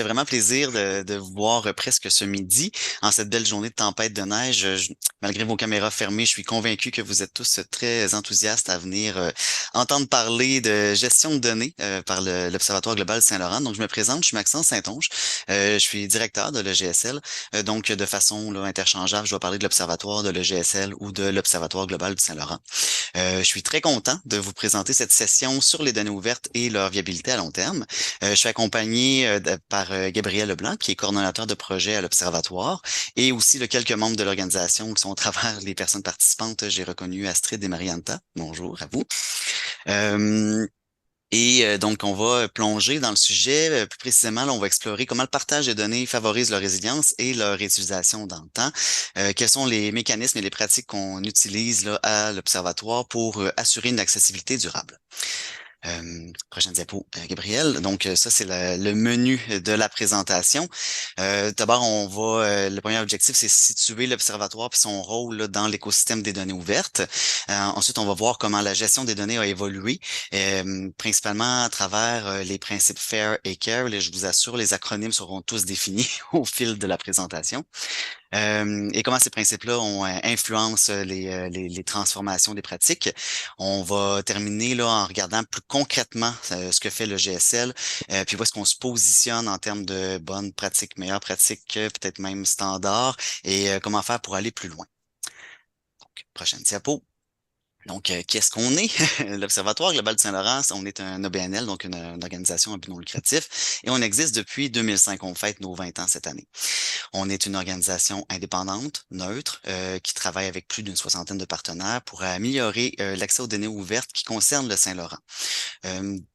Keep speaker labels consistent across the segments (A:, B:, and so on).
A: fait vraiment plaisir de vous voir presque ce midi, en cette belle journée de tempête de neige. Malgré vos caméras fermées, je suis convaincu que vous êtes tous très enthousiastes à venir entendre parler de gestion de données par l'Observatoire global de Saint-Laurent. Donc, je me présente, je suis Maxence Saint-Onge. Je suis directeur de l'EGSL. Donc, de façon interchangeable, je vais parler de l'Observatoire de l'EGSL ou de l'Observatoire global du Saint-Laurent. Je suis très content de vous présenter cette session sur les données ouvertes et leur viabilité à long terme. Je suis accompagné par Gabriel Leblanc, qui est coordonnateur de projet à l'Observatoire, et aussi de quelques membres de l'organisation qui sont au travers les personnes participantes. J'ai reconnu Astrid et Marianta. Bonjour à vous. Euh, donc, on va plonger dans le sujet. Plus précisément, là, on va explorer comment le partage de données favorise leur résilience et leur réutilisation dans le temps. Quels sont les mécanismes et les pratiques qu'on utilise là, à l'Observatoire pour assurer une accessibilité durable. Prochaine diapo, Gabriel. Donc, ça, c'est le menu de la présentation. D'abord, le premier objectif, c'est situer l'observatoire et son rôle là, dans l'écosystème des données ouvertes. Ensuite, on va voir comment la gestion des données a évolué, principalement à travers les principes FAIR et CARE. Là, je vous assure, les acronymes seront tous définis au fil de la présentation. Et comment ces principes-là influencent les transformations des pratiques. On va terminer là en regardant plus concrètement ce que fait le GSL, puis où est-ce qu'on se positionne en termes de bonnes pratiques, meilleures pratiques, peut-être même standards, et comment faire pour aller plus loin. Donc, prochaine diapo. Donc, qu'est-ce qu'on est? L'Observatoire global du Saint-Laurent, on est un OBNL, donc une organisation à but non lucratif, et on existe depuis 2005. On fête nos 20 ans cette année. On est une organisation indépendante, neutre, qui travaille avec plus d'une soixantaine de partenaires pour améliorer l'accès aux données ouvertes qui concernent le Saint-Laurent.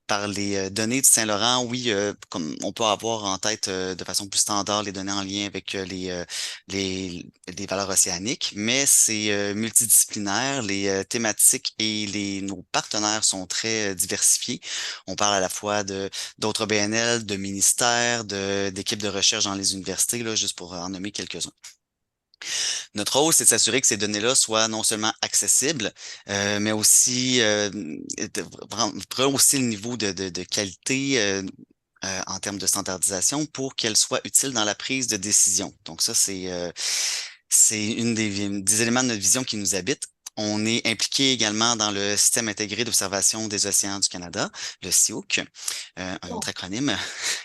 A: Par les données du Saint-Laurent, oui, comme on peut avoir en tête de façon plus standard les données en lien avec les valeurs océaniques, mais c'est multidisciplinaire, les thématiques et nos partenaires sont très diversifiés. On parle à la fois de d'autres BNL, de ministères, d'équipes de recherche dans les universités, là, juste pour en nommer quelques-uns. Notre rôle, c'est de s'assurer que ces données-là soient non seulement accessibles, mais aussi rehausser le niveau de qualité en termes de standardisation pour qu'elles soient utiles dans la prise de décision. Donc ça, c'est une des éléments de notre vision qui nous habite. On est impliqué également dans le système intégré d'observation des océans du Canada, le CIOC, un autre acronyme,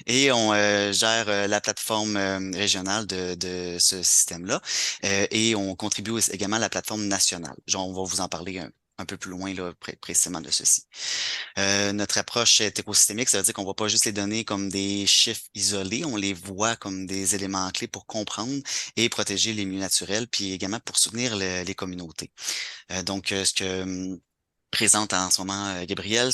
A: et on gère la plateforme régionale de ce système-là, et on contribue également à la plateforme nationale. Genre, on va vous en parler un peu plus loin là, précisément de ceci. Notre approche est écosystémique, ça veut dire qu'on ne voit pas juste les données comme des chiffres isolés, on les voit comme des éléments clés pour comprendre et protéger les milieux naturels, puis également pour soutenir les communautés. Ce que présente en ce moment Gabriel,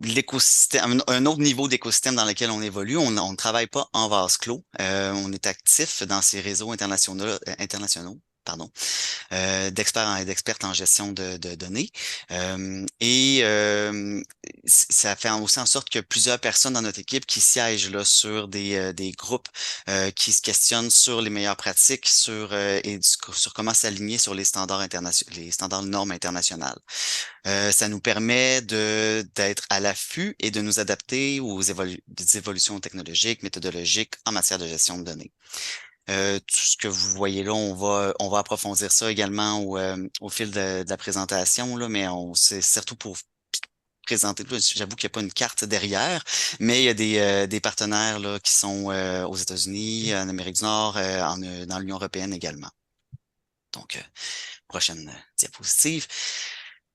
A: l'écosystème, un autre niveau d'écosystème dans lequel on évolue. On ne travaille pas en vase clos. On est actif dans ces réseaux internationaux. Pardon, d'experts et d'expertes en gestion de données. Ça fait aussi en sorte que plusieurs personnes dans notre équipe qui siègent là sur des groupes qui se questionnent sur les meilleures pratiques, sur comment s'aligner sur les standards internationaux, les standards de normes internationales. Ça nous permet d'être à l'affût et de nous adapter des évolutions technologiques, méthodologiques en matière de gestion de données. Tout ce que vous voyez là, on va approfondir ça également au fil de la présentation, là, mais c'est surtout pour présenter. Là, j'avoue qu'il n'y a pas une carte derrière, mais il y a des partenaires là, qui sont aux États-Unis, en Amérique du Nord, dans l'Union européenne également. Donc, prochaine diapositive.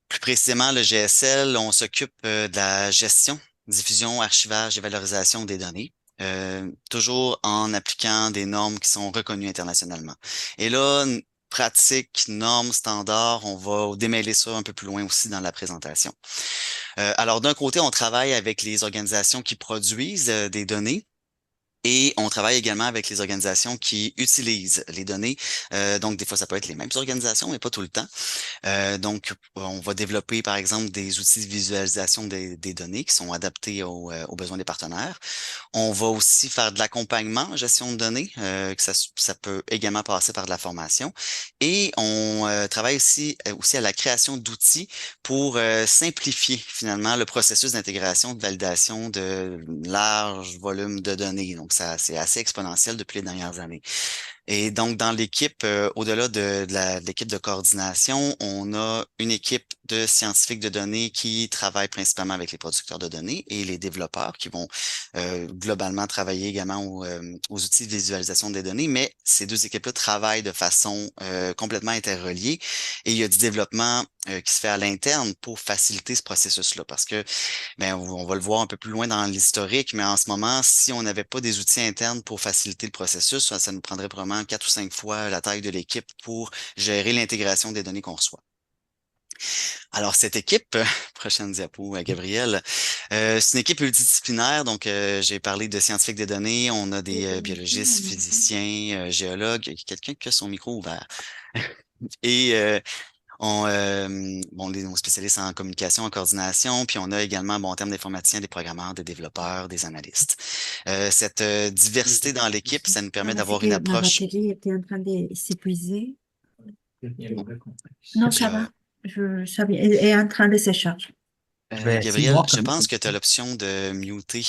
A: Plus précisément, le GSL, on s'occupe de la gestion, diffusion, archivage et valorisation des données. Toujours en appliquant des normes qui sont reconnues internationalement. Et là, pratique, normes, standards, on va démêler ça un peu plus loin aussi dans la présentation. Alors, d'un côté, on travaille avec les organisations qui produisent des données. Et on travaille également avec les organisations qui utilisent les données. Donc, des fois, ça peut être les mêmes organisations, mais pas tout le temps. Donc, on va développer, par exemple, des outils de visualisation des données qui sont adaptés aux besoins des partenaires. On va aussi faire de l'accompagnement en gestion de données, que ça peut également passer par de la formation. Et on travaille aussi à la création d'outils pour simplifier finalement le processus d'intégration, de validation de larges volumes de données. Donc, ça, c'est assez exponentiel depuis les dernières années. Et donc, dans l'équipe, au-delà de l'équipe de coordination, on a une équipe de scientifiques de données qui travaillent principalement avec les producteurs de données et les développeurs qui vont globalement travailler également aux outils de visualisation des données. Mais ces deux équipes-là travaillent de façon complètement interreliée et il y a du développement qui se fait à l'interne pour faciliter ce processus-là parce que ben, on va le voir un peu plus loin dans l'historique, mais en ce moment, si on n'avait pas des outils internes pour faciliter le processus, ça nous prendrait probablement 4 ou 5 fois la taille de l'équipe pour gérer l'intégration des données qu'on reçoit. Alors, cette équipe, prochaine diapo, Gabriel, c'est une équipe multidisciplinaire. Donc, j'ai parlé de scientifiques des données. On a des biologistes, physiciens, géologues. Il y a quelqu'un qui a son micro ouvert. Et nos spécialistes en communication, en coordination, puis on a également, bon, en termes d'informaticiens, des programmeurs, des développeurs, des analystes. Cette diversité dans l'équipe, ça nous permet
B: Ah, c'est
A: d'avoir une
B: que ma
A: approche.
B: batterie était en train de s'épuiser. Non, ça
A: Je,
B: va. Ça va. Elle est en train de se charger.
C: Je vais essayer de
A: Gabriel,
C: voir
A: je
C: comment
A: pense
C: c'est.
A: que tu as l'option de muter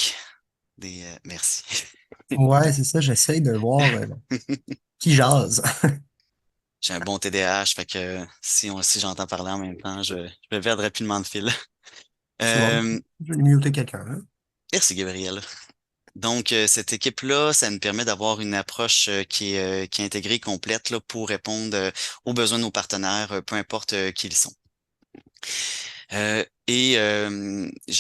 A: merci.
C: Ouais, c'est ça, j'essaye de voir qui jase.
A: J'ai un bon TDAH, fait que si j'entends parler en même temps, je vais perdre rapidement le fil.
C: C'est bon.
A: Euh,
C: Je vais muter quelqu'un, hein.
A: Merci, Gabriel. Donc, cette équipe-là, ça nous permet d'avoir une approche qui est intégrée, complète, là, pour répondre aux besoins de nos partenaires, peu importe qui ils sont. J'ai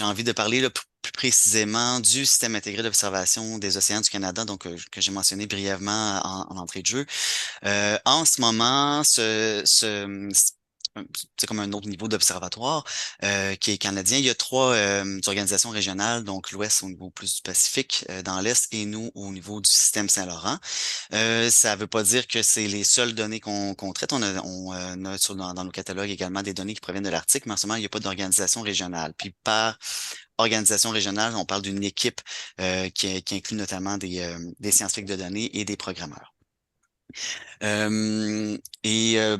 A: envie de parler là, plus précisément du système intégré d'observation des océans du Canada, donc que j'ai mentionné brièvement en entrée de jeu. En ce moment, c'est comme un autre niveau d'observatoire qui est canadien. Il y a 3 organisations régionales, donc l'Ouest au niveau plus du Pacifique, dans l'Est, et nous au niveau du système Saint-Laurent. Ça ne veut pas dire que c'est les seules données qu'on traite. Dans nos catalogues également des données qui proviennent de l'Arctique, mais en ce moment, il n'y a pas d'organisation régionale. Puis par organisation régionale, on parle d'une équipe qui inclut notamment des scientifiques de données et des programmeurs. Ben,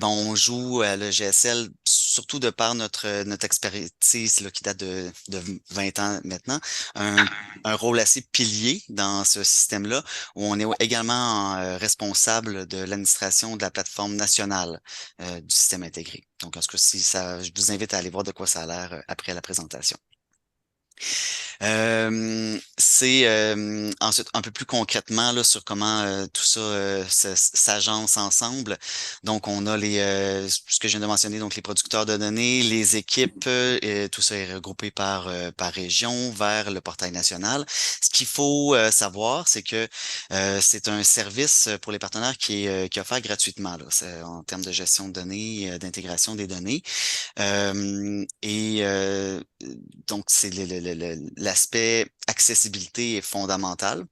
A: on joue à le GSL surtout de par notre expertise là, qui date de 20 ans maintenant, un, un rôle assez pilier dans ce système-là, où on est également responsable de l'administration de la plateforme nationale du système intégré. Donc, en ce cas-ci, je vous invite à aller voir de quoi ça a l'air après la présentation. C'est ensuite un peu plus concrètement là, sur comment tout ça s'agence ensemble. Donc, on a ce que je viens de mentionner, donc les producteurs de données, les équipes, et tout ça est regroupé par région vers le portail national. Ce qu'il faut savoir, c'est que c'est un service pour les partenaires qui est offert gratuitement là, en termes de gestion de données, d'intégration des données. Donc, c'est l'aspect accessibilité est fondamental.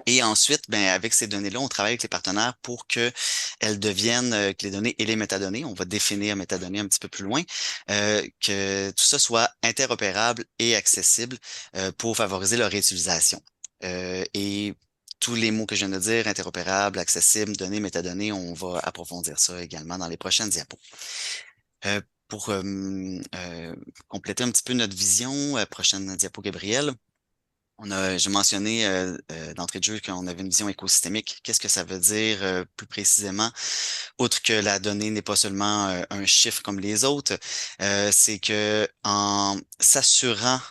A: Et ensuite, ben, avec ces données-là, on travaille avec les partenaires pour que elles deviennent, que les données et les métadonnées, on va définir métadonnées un petit peu plus loin, que tout ça soit interopérable et accessible pour favoriser leur réutilisation. Et tous les mots que je viens de dire, interopérable, accessible, données, métadonnées, on va approfondir ça également dans les prochaines diapos. Euh, pour compléter un petit peu notre vision, prochaine diapo, Gabriel, j'ai mentionné d'entrée de jeu qu'on avait une vision écosystémique. Qu'est-ce que ça veut dire plus précisément? Outre que la donnée n'est pas seulement un chiffre comme les autres, c'est que en s'assurant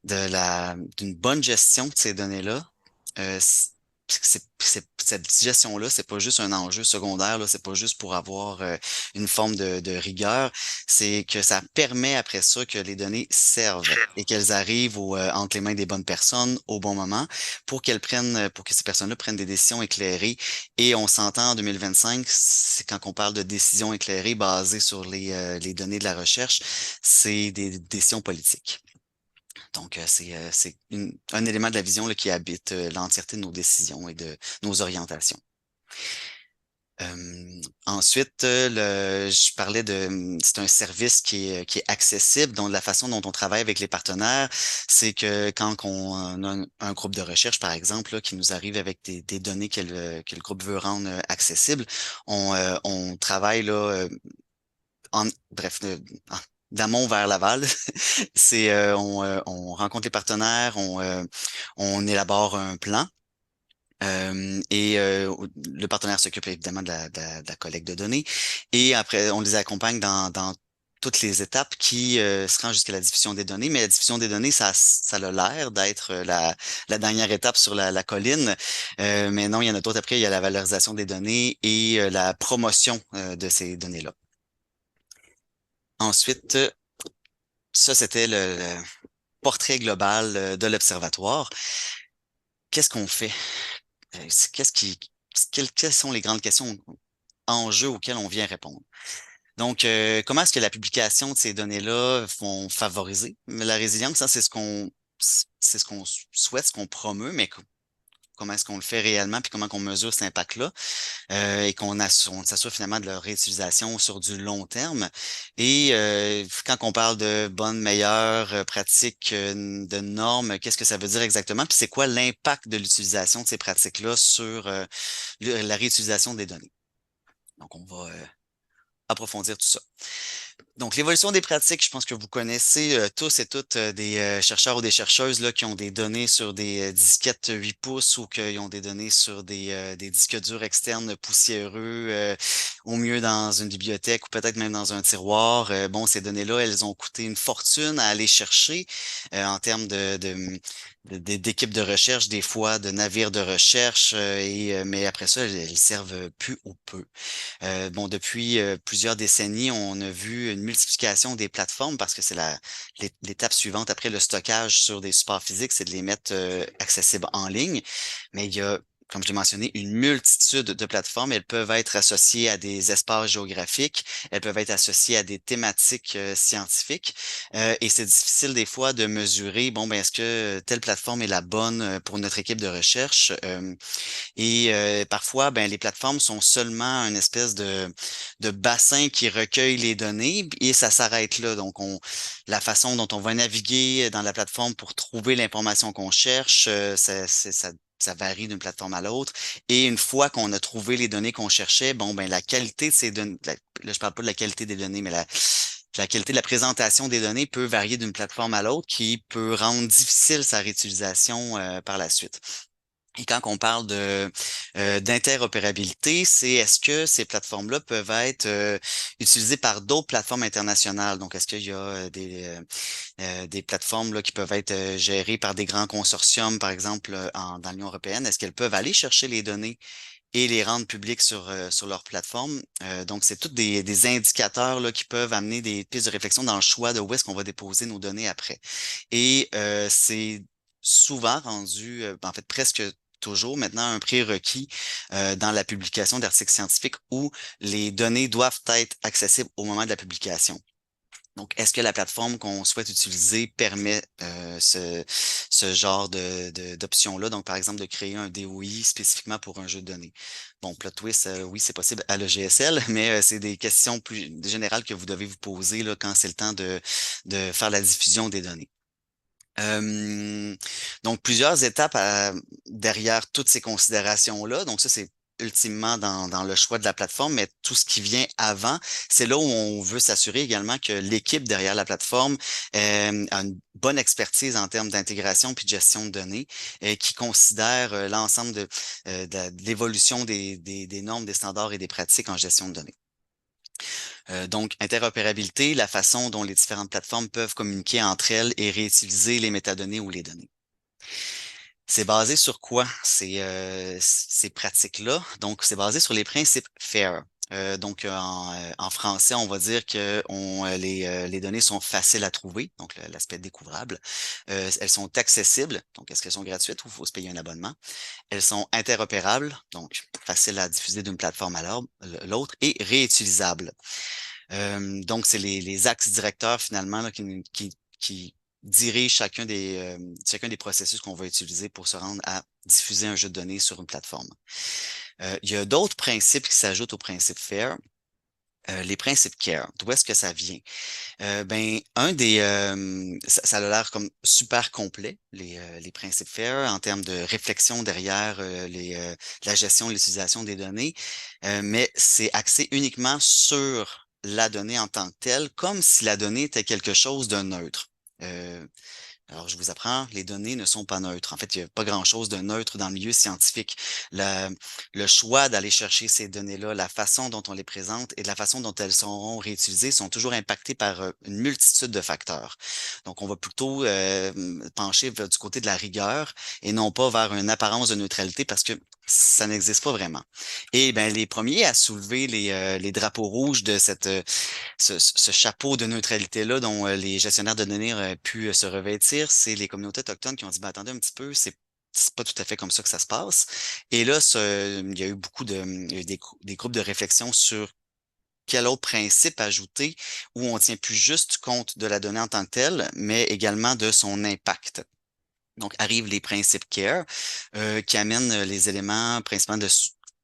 A: d'une bonne gestion de ces données-là, cette gestion-là, c'est pas juste un enjeu secondaire, là, c'est pas juste pour avoir une forme de rigueur, c'est que ça permet après ça que les données servent et qu'elles arrivent entre les mains des bonnes personnes au bon moment pour que ces personnes-là prennent des décisions éclairées. Et on s'entend en 2025, c'est quand on parle de décisions éclairées basées sur les données de la recherche, c'est des décisions politiques. Donc, c'est un élément de la vision là, qui habite l'entièreté de nos décisions et de nos orientations. Ensuite, je parlais c'est un service qui est accessible. Donc, la façon dont on travaille avec les partenaires, c'est que quand on a un groupe de recherche, par exemple, là, qui nous arrive avec des données que le groupe veut rendre accessibles, on travaille là, bref, d'amont vers l'aval. On rencontre les partenaires, on élabore un plan. Le partenaire s'occupe évidemment de la collecte de données. Et après, on les accompagne dans toutes les étapes qui se rendent jusqu'à la diffusion des données. Mais la diffusion des données, ça a l'air d'être la dernière étape sur la colline. Mais non, il y en a d'autres après. Il y a la valorisation des données et la promotion de ces données-là. Ensuite, ça, c'était le portrait global de l'observatoire. Qu'est-ce qu'on fait? Qu'est-ce qui, quelles sont les grandes questions, enjeux auxquels on vient répondre? Donc, comment est-ce que la publication de ces données-là vont favoriser la résilience? Ça, c'est ce qu'on souhaite, ce qu'on promeut, mais comment est-ce qu'on le fait réellement, puis comment qu'on mesure cet impact-là? Et on s'assure finalement de leur réutilisation sur du long terme. Et quand on parle de bonnes, meilleures pratiques, de normes, qu'est-ce que ça veut dire exactement? Puis c'est quoi l'impact de l'utilisation de ces pratiques-là sur la réutilisation des données? Donc, on va approfondir tout ça. Donc, l'évolution des pratiques, je pense que vous connaissez tous et toutes des chercheurs ou des chercheuses là, qui ont des données sur des disquettes 8 pouces ou qui ont des données sur des disques durs externes poussiéreux, au mieux dans une bibliothèque ou peut-être même dans un tiroir. Bon, ces données-là, elles ont coûté une fortune à aller chercher en termes d'équipes de recherche, des fois de navires de recherche, mais après ça, elles servent plus ou peu. Bon, depuis plusieurs décennies, on a vu une multiplication des plateformes parce que c'est l'étape suivante après le stockage sur des supports physiques, c'est de les mettre accessibles en ligne. Mais il y a, comme je l'ai mentionné, une multitude de plateformes. Elles peuvent être associées à des espaces géographiques, elles peuvent être associées à des thématiques scientifiques. Et c'est difficile des fois de mesurer, bon, ben, est-ce que telle plateforme est la bonne pour notre équipe de recherche? Parfois, ben, les plateformes sont seulement une espèce de bassin qui recueille les données et ça s'arrête là. Donc, la façon dont on va naviguer dans la plateforme pour trouver l'information qu'on cherche, ça varie d'une plateforme à l'autre. Et une fois qu'on a trouvé les données qu'on cherchait, bon, ben, la qualité de ces données, là, je parle pas de la qualité des données, mais la qualité de la présentation des données peut varier d'une plateforme à l'autre, qui peut rendre difficile sa réutilisation par la suite. Et quand on parle d'interopérabilité, c'est est-ce que ces plateformes-là peuvent être utilisées par d'autres plateformes internationales? Donc, est-ce qu'il y a des plateformes là, qui peuvent être gérées par des grands consortiums, par exemple, dans l'Union européenne? Est-ce qu'elles peuvent aller chercher les données et les rendre publiques sur leur plateforme? Donc, c'est tous des indicateurs là, qui peuvent amener des pistes de réflexion dans le choix de où est-ce qu'on va déposer nos données après. Et c'est souvent rendu, en fait, presque toujours maintenant un prérequis dans la publication d'articles scientifiques où les données doivent être accessibles au moment de la publication. Donc, est-ce que la plateforme qu'on souhaite utiliser permet ce genre d'option-là? Donc, par exemple, de créer un DOI spécifiquement pour un jeu de données. Bon, plot twist, oui, c'est possible à l'EGSL, mais c'est des questions plus générales que vous devez vous poser là, quand c'est le temps de faire la diffusion des données. Donc, plusieurs étapes derrière toutes ces considérations-là. Donc, ça, c'est ultimement dans le choix de la plateforme, mais tout ce qui vient avant, c'est là où on veut s'assurer également que l'équipe derrière la plateforme a une bonne expertise en termes d'intégration puis de gestion de données, qui considère l'ensemble de l'évolution des normes, des standards et des pratiques en gestion de données. Donc, interopérabilité, la façon dont les différentes plateformes peuvent communiquer entre elles et réutiliser les métadonnées ou les données. C'est basé sur quoi ces pratiques-là? Donc, c'est basé sur les principes FAIR. Donc, en français, on va dire que les données sont faciles à trouver, donc l'aspect découvrable. Elles sont accessibles, donc est-ce qu'elles sont gratuites ou il faut se payer un abonnement? Elles sont interopérables, donc faciles à diffuser d'une plateforme à l'autre, et réutilisables. Donc, c'est les axes directeurs finalement là, qui dirige chacun des processus qu'on va utiliser pour se rendre à diffuser un jeu de données sur une plateforme. Il y a d'autres principes qui s'ajoutent aux principes FAIR. Les principes CARE, d'où est-ce que ça vient? Ça a l'air comme super complet, les principes FAIR en termes de réflexion derrière la gestion et l'utilisation des données, mais c'est axé uniquement sur la donnée en tant que telle, comme si la donnée était quelque chose de neutre. Euh, alors, je vous apprends, les données ne sont pas neutres. En fait, il n'y a pas grand-chose de neutre dans le milieu scientifique. La- le choix d'aller chercher ces données-là, la façon dont on les présente et la façon dont elles seront réutilisées sont toujours impactés par une multitude de facteurs. Donc, on va plutôt pencher du côté de la rigueur et non pas vers une apparence de neutralité parce que ça n'existe pas vraiment. Et ben, les premiers à soulever les drapeaux rouges de ce chapeau de neutralité-là dont les gestionnaires de données auraient pu se revêtir, c'est les communautés autochtones qui ont dit, ben, attendez un petit peu, c'est pas tout à fait comme ça que ça se passe. Et là, il y a eu il y a eu des groupes de réflexion sur quel autre principe ajouter où on tient plus juste compte de la donnée en tant que telle, mais également de son impact. Donc, arrivent les principes CARE qui amènent les éléments principalement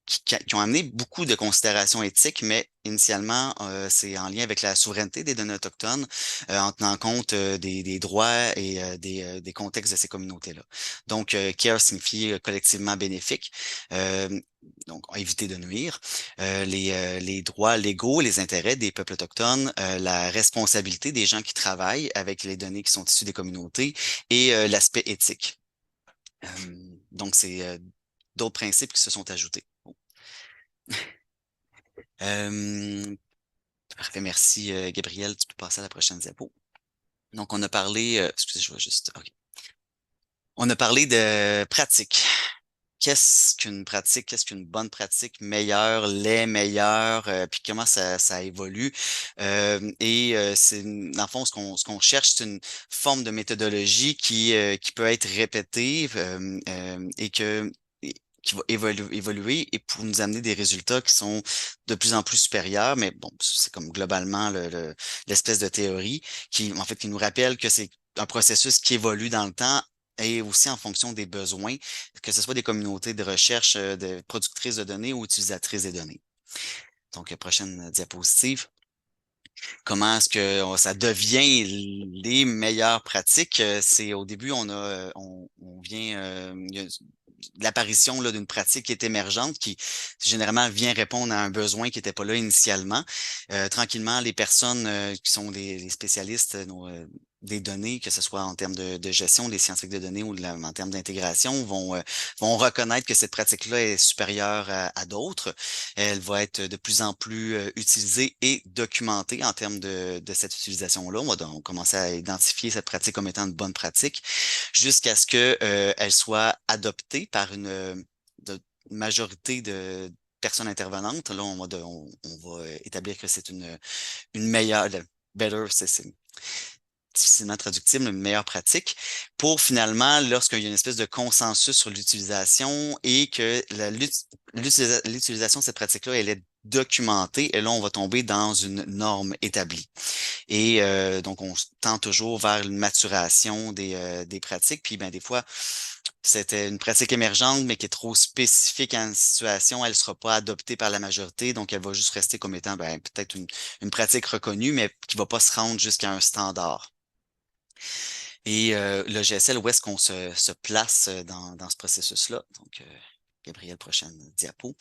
A: qui ont amené beaucoup de considérations éthiques, mais initialement, c'est en lien avec la souveraineté des données autochtones, en tenant compte des droits et des contextes de ces communautés-là. Donc, CARE signifie collectivement bénéfique. Euh, donc, éviter de nuire, les droits légaux, les intérêts des peuples autochtones, la responsabilité des gens qui travaillent avec les données qui sont issues des communautés et l'aspect éthique. Donc, c'est d'autres principes qui se sont ajoutés. Euh, Parfait, merci Gabriel. Tu peux passer à la prochaine diapo. Donc, on a parlé, excusez, je vois juste, OK. On a parlé de pratique. Qu'est-ce qu'une pratique? Qu'est-ce qu'une bonne pratique? Meilleure, les meilleures, puis comment ça évolue. Dans le fond, ce qu'on cherche, c'est une forme de méthodologie qui peut être répétée et qui va évoluer et pour nous amener des résultats qui sont de plus en plus supérieurs. Mais bon, c'est comme globalement l'espèce de théorie en fait, qui nous rappelle que c'est un processus qui évolue dans le temps et aussi en fonction des besoins, que ce soit des communautés de recherche, de productrices de données ou utilisatrices des données. Donc, prochaine diapositive. Comment est-ce que ça devient les meilleures pratiques? C'est au début, on vient, il y a l'apparition là, d'une pratique qui est émergente, qui généralement vient répondre à un besoin qui n'était pas là initialement. Tranquillement, les personnes qui sont des spécialistes des données, que ce soit en termes de gestion des scientifiques de données ou en termes d'intégration, vont reconnaître que cette pratique-là est supérieure à d'autres. Elle va être de plus en plus utilisée et documentée en termes de cette utilisation-là. On va donc commencer à identifier cette pratique comme étant une bonne pratique jusqu'à ce que, elle soit adoptée par une majorité de personnes intervenantes. Là, on va établir que c'est une meilleure, better, c'est difficilement traductible, une meilleure pratique, pour finalement, lorsqu'il y a une espèce de consensus sur l'utilisation et que l'utilisation de cette pratique-là, elle est documentée, et là, on va tomber dans une norme établie. Et donc, on tend toujours vers une maturation des pratiques. Puis, ben, des fois, c'était une pratique émergente, mais qui est trop spécifique à une situation. Elle ne sera pas adoptée par la majorité. Donc, elle va juste rester comme étant ben, peut-être une pratique reconnue, mais qui ne va pas se rendre jusqu'à un standard. Et le GSL, où est-ce qu'on se place dans ce processus-là? Donc, Gabriel, prochaine diapo.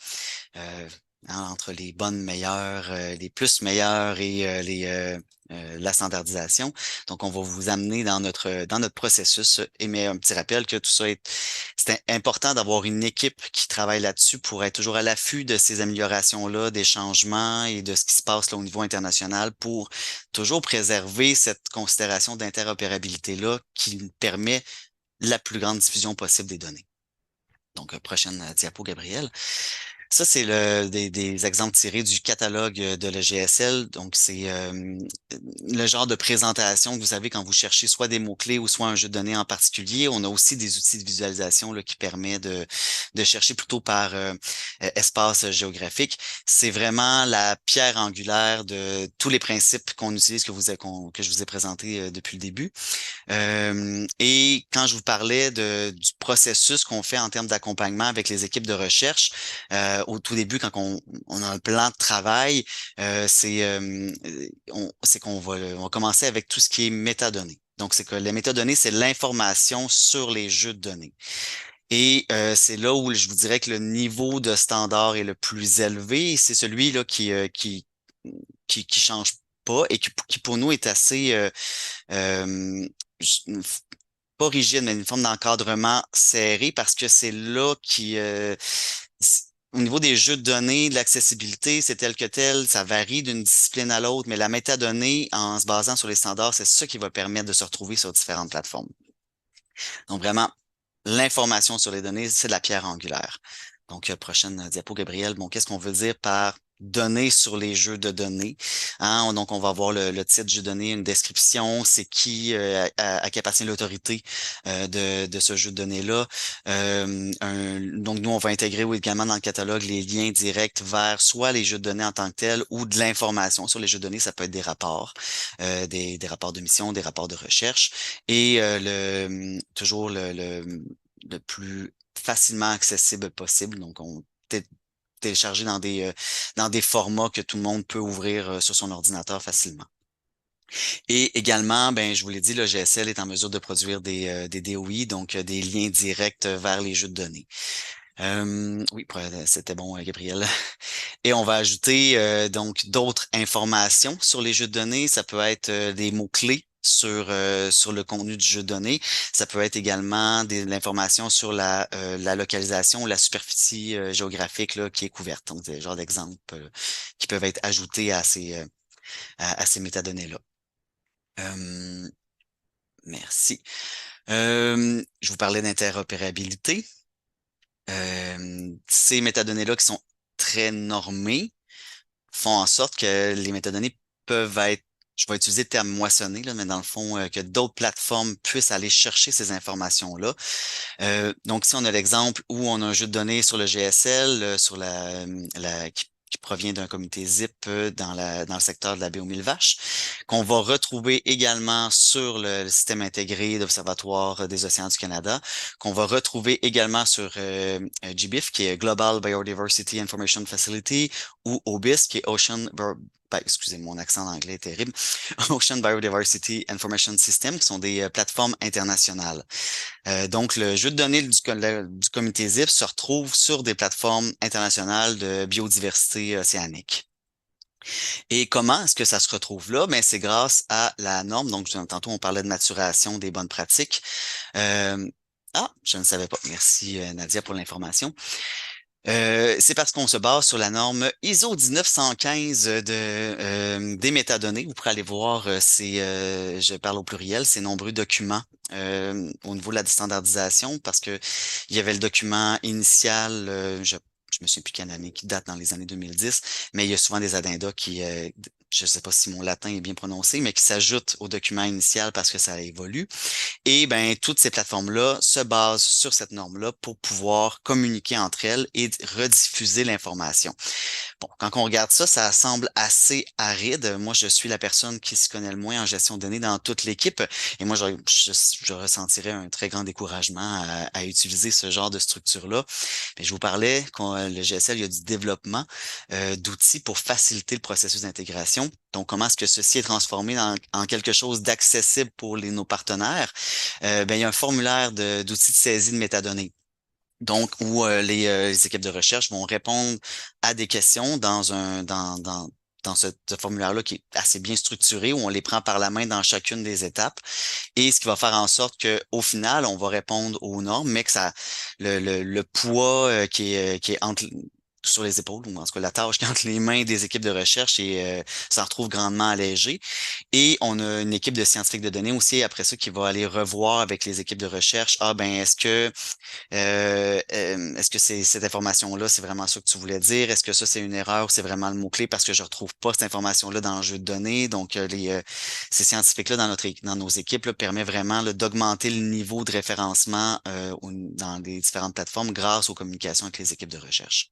A: Euh, Entre les bonnes meilleures, les plus meilleures et la standardisation. Donc, on va vous amener dans notre processus. Et mais un petit rappel que tout ça c'est important d'avoir une équipe qui travaille là-dessus pour être toujours à l'affût de ces améliorations-là, des changements et de ce qui se passe là, au niveau international pour toujours préserver cette considération d'interopérabilité-là qui permet la plus grande diffusion possible des données. Donc, prochaine diapo, Gabriel. Ça, c'est des exemples tirés du catalogue de l'EGSL. Donc, c'est le genre de présentation que vous avez quand vous cherchez soit des mots-clés ou soit un jeu de données en particulier. On a aussi des outils de visualisation là, qui permettent de chercher plutôt par espace géographique. C'est vraiment la pierre angulaire de tous les principes qu'on utilise, que je vous ai présentés depuis le début. Et quand je vous parlais du processus qu'on fait en termes d'accompagnement avec les équipes de recherche, au tout début, quand on a un plan de travail, c'est qu'on va commencer avec tout ce qui est métadonnées. Donc, c'est que les métadonnées, c'est l'information sur les jeux de données. Et c'est là où je vous dirais que le niveau de standard est le plus élevé. C'est celui là qui change pas et qui pour nous est assez euh, pas rigide, mais une forme d'encadrement serré parce que c'est là au niveau des jeux de données, de l'accessibilité, c'est tel que tel, ça varie d'une discipline à l'autre, mais la métadonnée, en se basant sur les standards, c'est ça qui va permettre de se retrouver sur différentes plateformes. Donc vraiment, l'information sur les données, c'est de la pierre angulaire. Donc, prochaine diapo, Gabriel. Bon, qu'est-ce qu'on veut dire par données sur les jeux de données? Hein? Donc, on va voir le titre jeu de données, une description, c'est qui, à qui appartient l'autorité de ce jeu de données-là. Donc, nous, on va intégrer également dans le catalogue les liens directs vers soit les jeux de données en tant que tels ou de l'information sur les jeux de données. Ça peut être des rapports, des rapports de mission, des rapports de recherche. Et toujours le plus facilement accessible possible. Donc, on télécharger dans des formats que tout le monde peut ouvrir sur son ordinateur facilement. Et également, ben, je vous l'ai dit, le GSL est en mesure de produire des DOI, donc des liens directs vers les jeux de données. Oui, c'était bon, Gabriel. Et on va ajouter donc d'autres informations sur les jeux de données. Ça peut être des mots-clés sur le contenu du jeu de données. Ça peut être également de l'information sur la localisation ou la superficie géographique là, qui est couverte. Donc, des genres d'exemples qui peuvent être ajoutés à ces métadonnées-là. Euh, merci. Je vous parlais d'interopérabilité. Ces métadonnées-là qui sont très normées font en sorte que les métadonnées peuvent être, je vais utiliser le terme moissonné, là, mais dans le fond, que d'autres plateformes puissent aller chercher ces informations-là. Donc, si on a l'exemple où on a un jeu de données sur le GSL, sur qui provient d'un comité ZIP dans le secteur de la BO1000 vaches, qu'on va retrouver également sur le système intégré d'Observatoire des océans du Canada, qu'on va retrouver également sur GBIF, qui est Global Biodiversity Information Facility, ou OBIS, qui est excusez, mon accent en anglais est terrible, Ocean Biodiversity Information System, qui sont des plateformes internationales. Donc, le jeu de données du comité ZIP se retrouve sur des plateformes internationales de biodiversité océanique. Et comment est-ce que ça se retrouve là? Ben, c'est grâce à la norme. Donc, tantôt, on parlait de maturation des bonnes pratiques. Je ne savais pas. Merci, Nadia, pour l'information. C'est parce qu'on se base sur la norme ISO 1915 des métadonnées. Vous pourrez aller voir, je parle au pluriel, ces nombreux documents au niveau de la standardisation parce que il y avait le document initial, je me souviens plus quelle année, qui date dans les années 2010, mais il y a souvent des addendas je ne sais pas si mon latin est bien prononcé, mais qui s'ajoutent au document initial parce que ça évolue. Et ben, toutes ces plateformes-là se basent sur cette norme-là pour pouvoir communiquer entre elles et rediffuser l'information. Bon, quand on regarde ça, ça semble assez aride. Moi, je suis la personne qui se connaît le moins en gestion de données dans toute l'équipe. Et moi, je ressentirais un très grand découragement à utiliser ce genre de structure-là. Mais je vous parlais le GSL, il y a du développement d'outils pour faciliter le processus d'intégration. Donc, comment est-ce que ceci est transformé en quelque chose d'accessible pour nos partenaires? Ben, il y a un formulaire d'outils de saisie de métadonnées. Donc, où les équipes de recherche vont répondre à des questions dans ce formulaire-là qui est assez bien structuré, où on les prend par la main dans chacune des étapes. Et ce qui va faire en sorte que, au final, on va répondre aux normes, mais que le poids qui est entre sur les épaules, ou en tout cas la tâche qui est entre les mains des équipes de recherche et s'en retrouve grandement allégée. Et on a une équipe de scientifiques de données aussi après ça qui va aller revoir avec les équipes de recherche. Ah ben est-ce que c'est cette information-là, c'est vraiment ça que tu voulais dire? Est-ce que ça, c'est une erreur ou c'est vraiment le mot-clé parce que je retrouve pas cette information-là dans le jeu de données? Donc, ces scientifiques-là dans nos équipes là, permet vraiment là, d'augmenter le niveau de référencement dans les différentes plateformes grâce aux communications avec les équipes de recherche.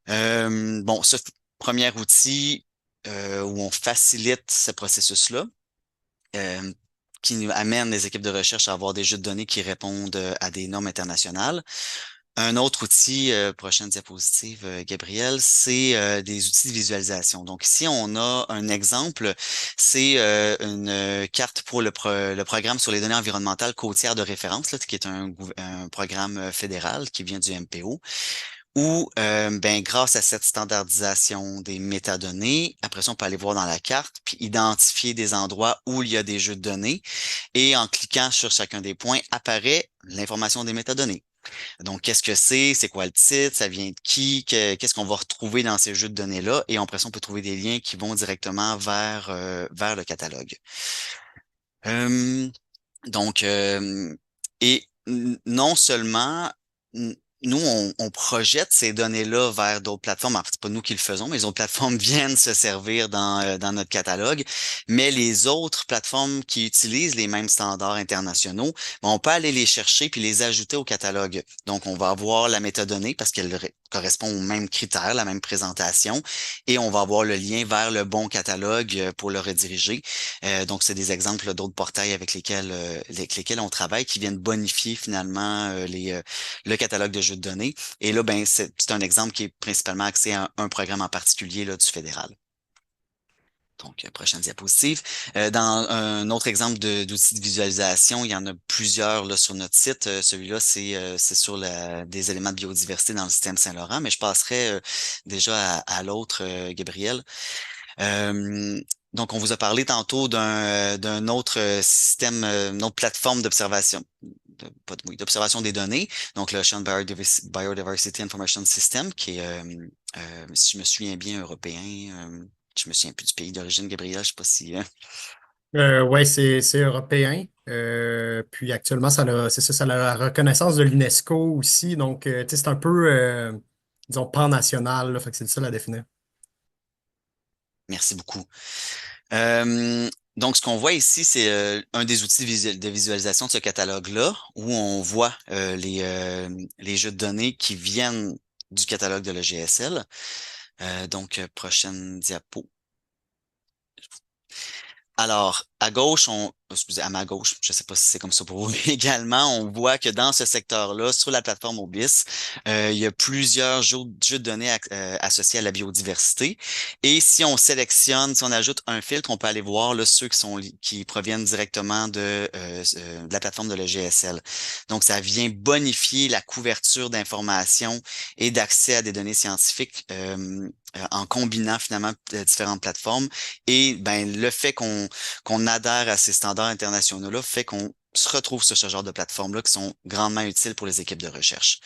A: Bon, ce premier outil où on facilite ce processus-là. euh, qui nous amène les équipes de recherche à avoir des jeux de données qui répondent à des normes internationales. Un autre outil, prochaine diapositive, Gabriel, c'est des outils de visualisation. Donc ici, on a un exemple, c'est une carte pour le programme sur les données environnementales côtières de référence, là, qui est un programme fédéral qui vient du MPO où, ben, grâce à cette standardisation des métadonnées, après ça, on peut aller voir dans la carte, puis identifier des endroits où il y a des jeux de données. Et en cliquant sur chacun des points, apparaît l'information des métadonnées. Donc, qu'est-ce que c'est? C'est quoi le titre? Ça vient de qui? Qu'est-ce qu'on va retrouver dans ces jeux de données-là? Et après ça, on peut trouver des liens qui vont directement vers le catalogue. Euh, donc, et non seulement, nous, on projette ces données-là vers d'autres plateformes. En fait, c'est pas nous qui le faisons, mais les autres plateformes viennent se servir dans notre catalogue. Mais les autres plateformes qui utilisent les mêmes standards internationaux, ben, on peut aller les chercher puis les ajouter au catalogue. Donc, on va avoir la métadonnée parce qu'elle correspond aux mêmes critères, la même présentation, et on va avoir le lien vers le bon catalogue pour le rediriger. Donc, c'est des exemples d'autres portails avec lesquels on travaille qui viennent bonifier finalement le catalogue de jeux de données. Et là, ben, c'est un exemple qui est principalement axé à un programme en particulier là, du fédéral. Donc, prochaine diapositive. Dans un autre exemple d'outils de visualisation, il y en a plusieurs là, sur notre site. Celui-là, c'est sur des éléments de biodiversité dans le système Saint-Laurent, mais je passerai déjà à l'autre, Gabriel. Euh, donc, on vous a parlé tantôt d'un autre système, une autre plateforme d'observation, oui, d'observation des données, donc l'Ocean Biodiversity Information System, qui est, si je me souviens bien, européen. Je me souviens plus du pays d'origine, Gabriel, je sais pas si.
C: Ouais, c'est européen. Puis actuellement, c'est ça, ça a la reconnaissance de l'UNESCO aussi. Donc, tu sais, c'est un peu, disons, pan-national, là, fait que c'est ça la définir.
A: Merci beaucoup. Euh, donc, ce qu'on voit ici, c'est un des outils de visualisation de ce catalogue-là, où on voit les jeux de données qui viennent du catalogue de l'EGSL. Donc, prochaine diapo. Alors, à gauche, excusez, à ma gauche, je ne sais pas si c'est comme ça pour vous également, on voit que dans ce secteur-là, sur la plateforme Obis, il y a plusieurs jeux de données associés à la biodiversité. Et si on sélectionne, si on ajoute un filtre, on peut aller voir là, ceux qui proviennent directement de la plateforme de l'EGSL. Donc, ça vient bonifier la couverture d'informations et d'accès à des données scientifiques en combinant finalement différentes plateformes. Et ben, le fait qu'on adhère à ces standards internationaux-là fait qu'on se retrouve sur ce genre de plateformes-là qui sont grandement utiles pour les équipes de recherche.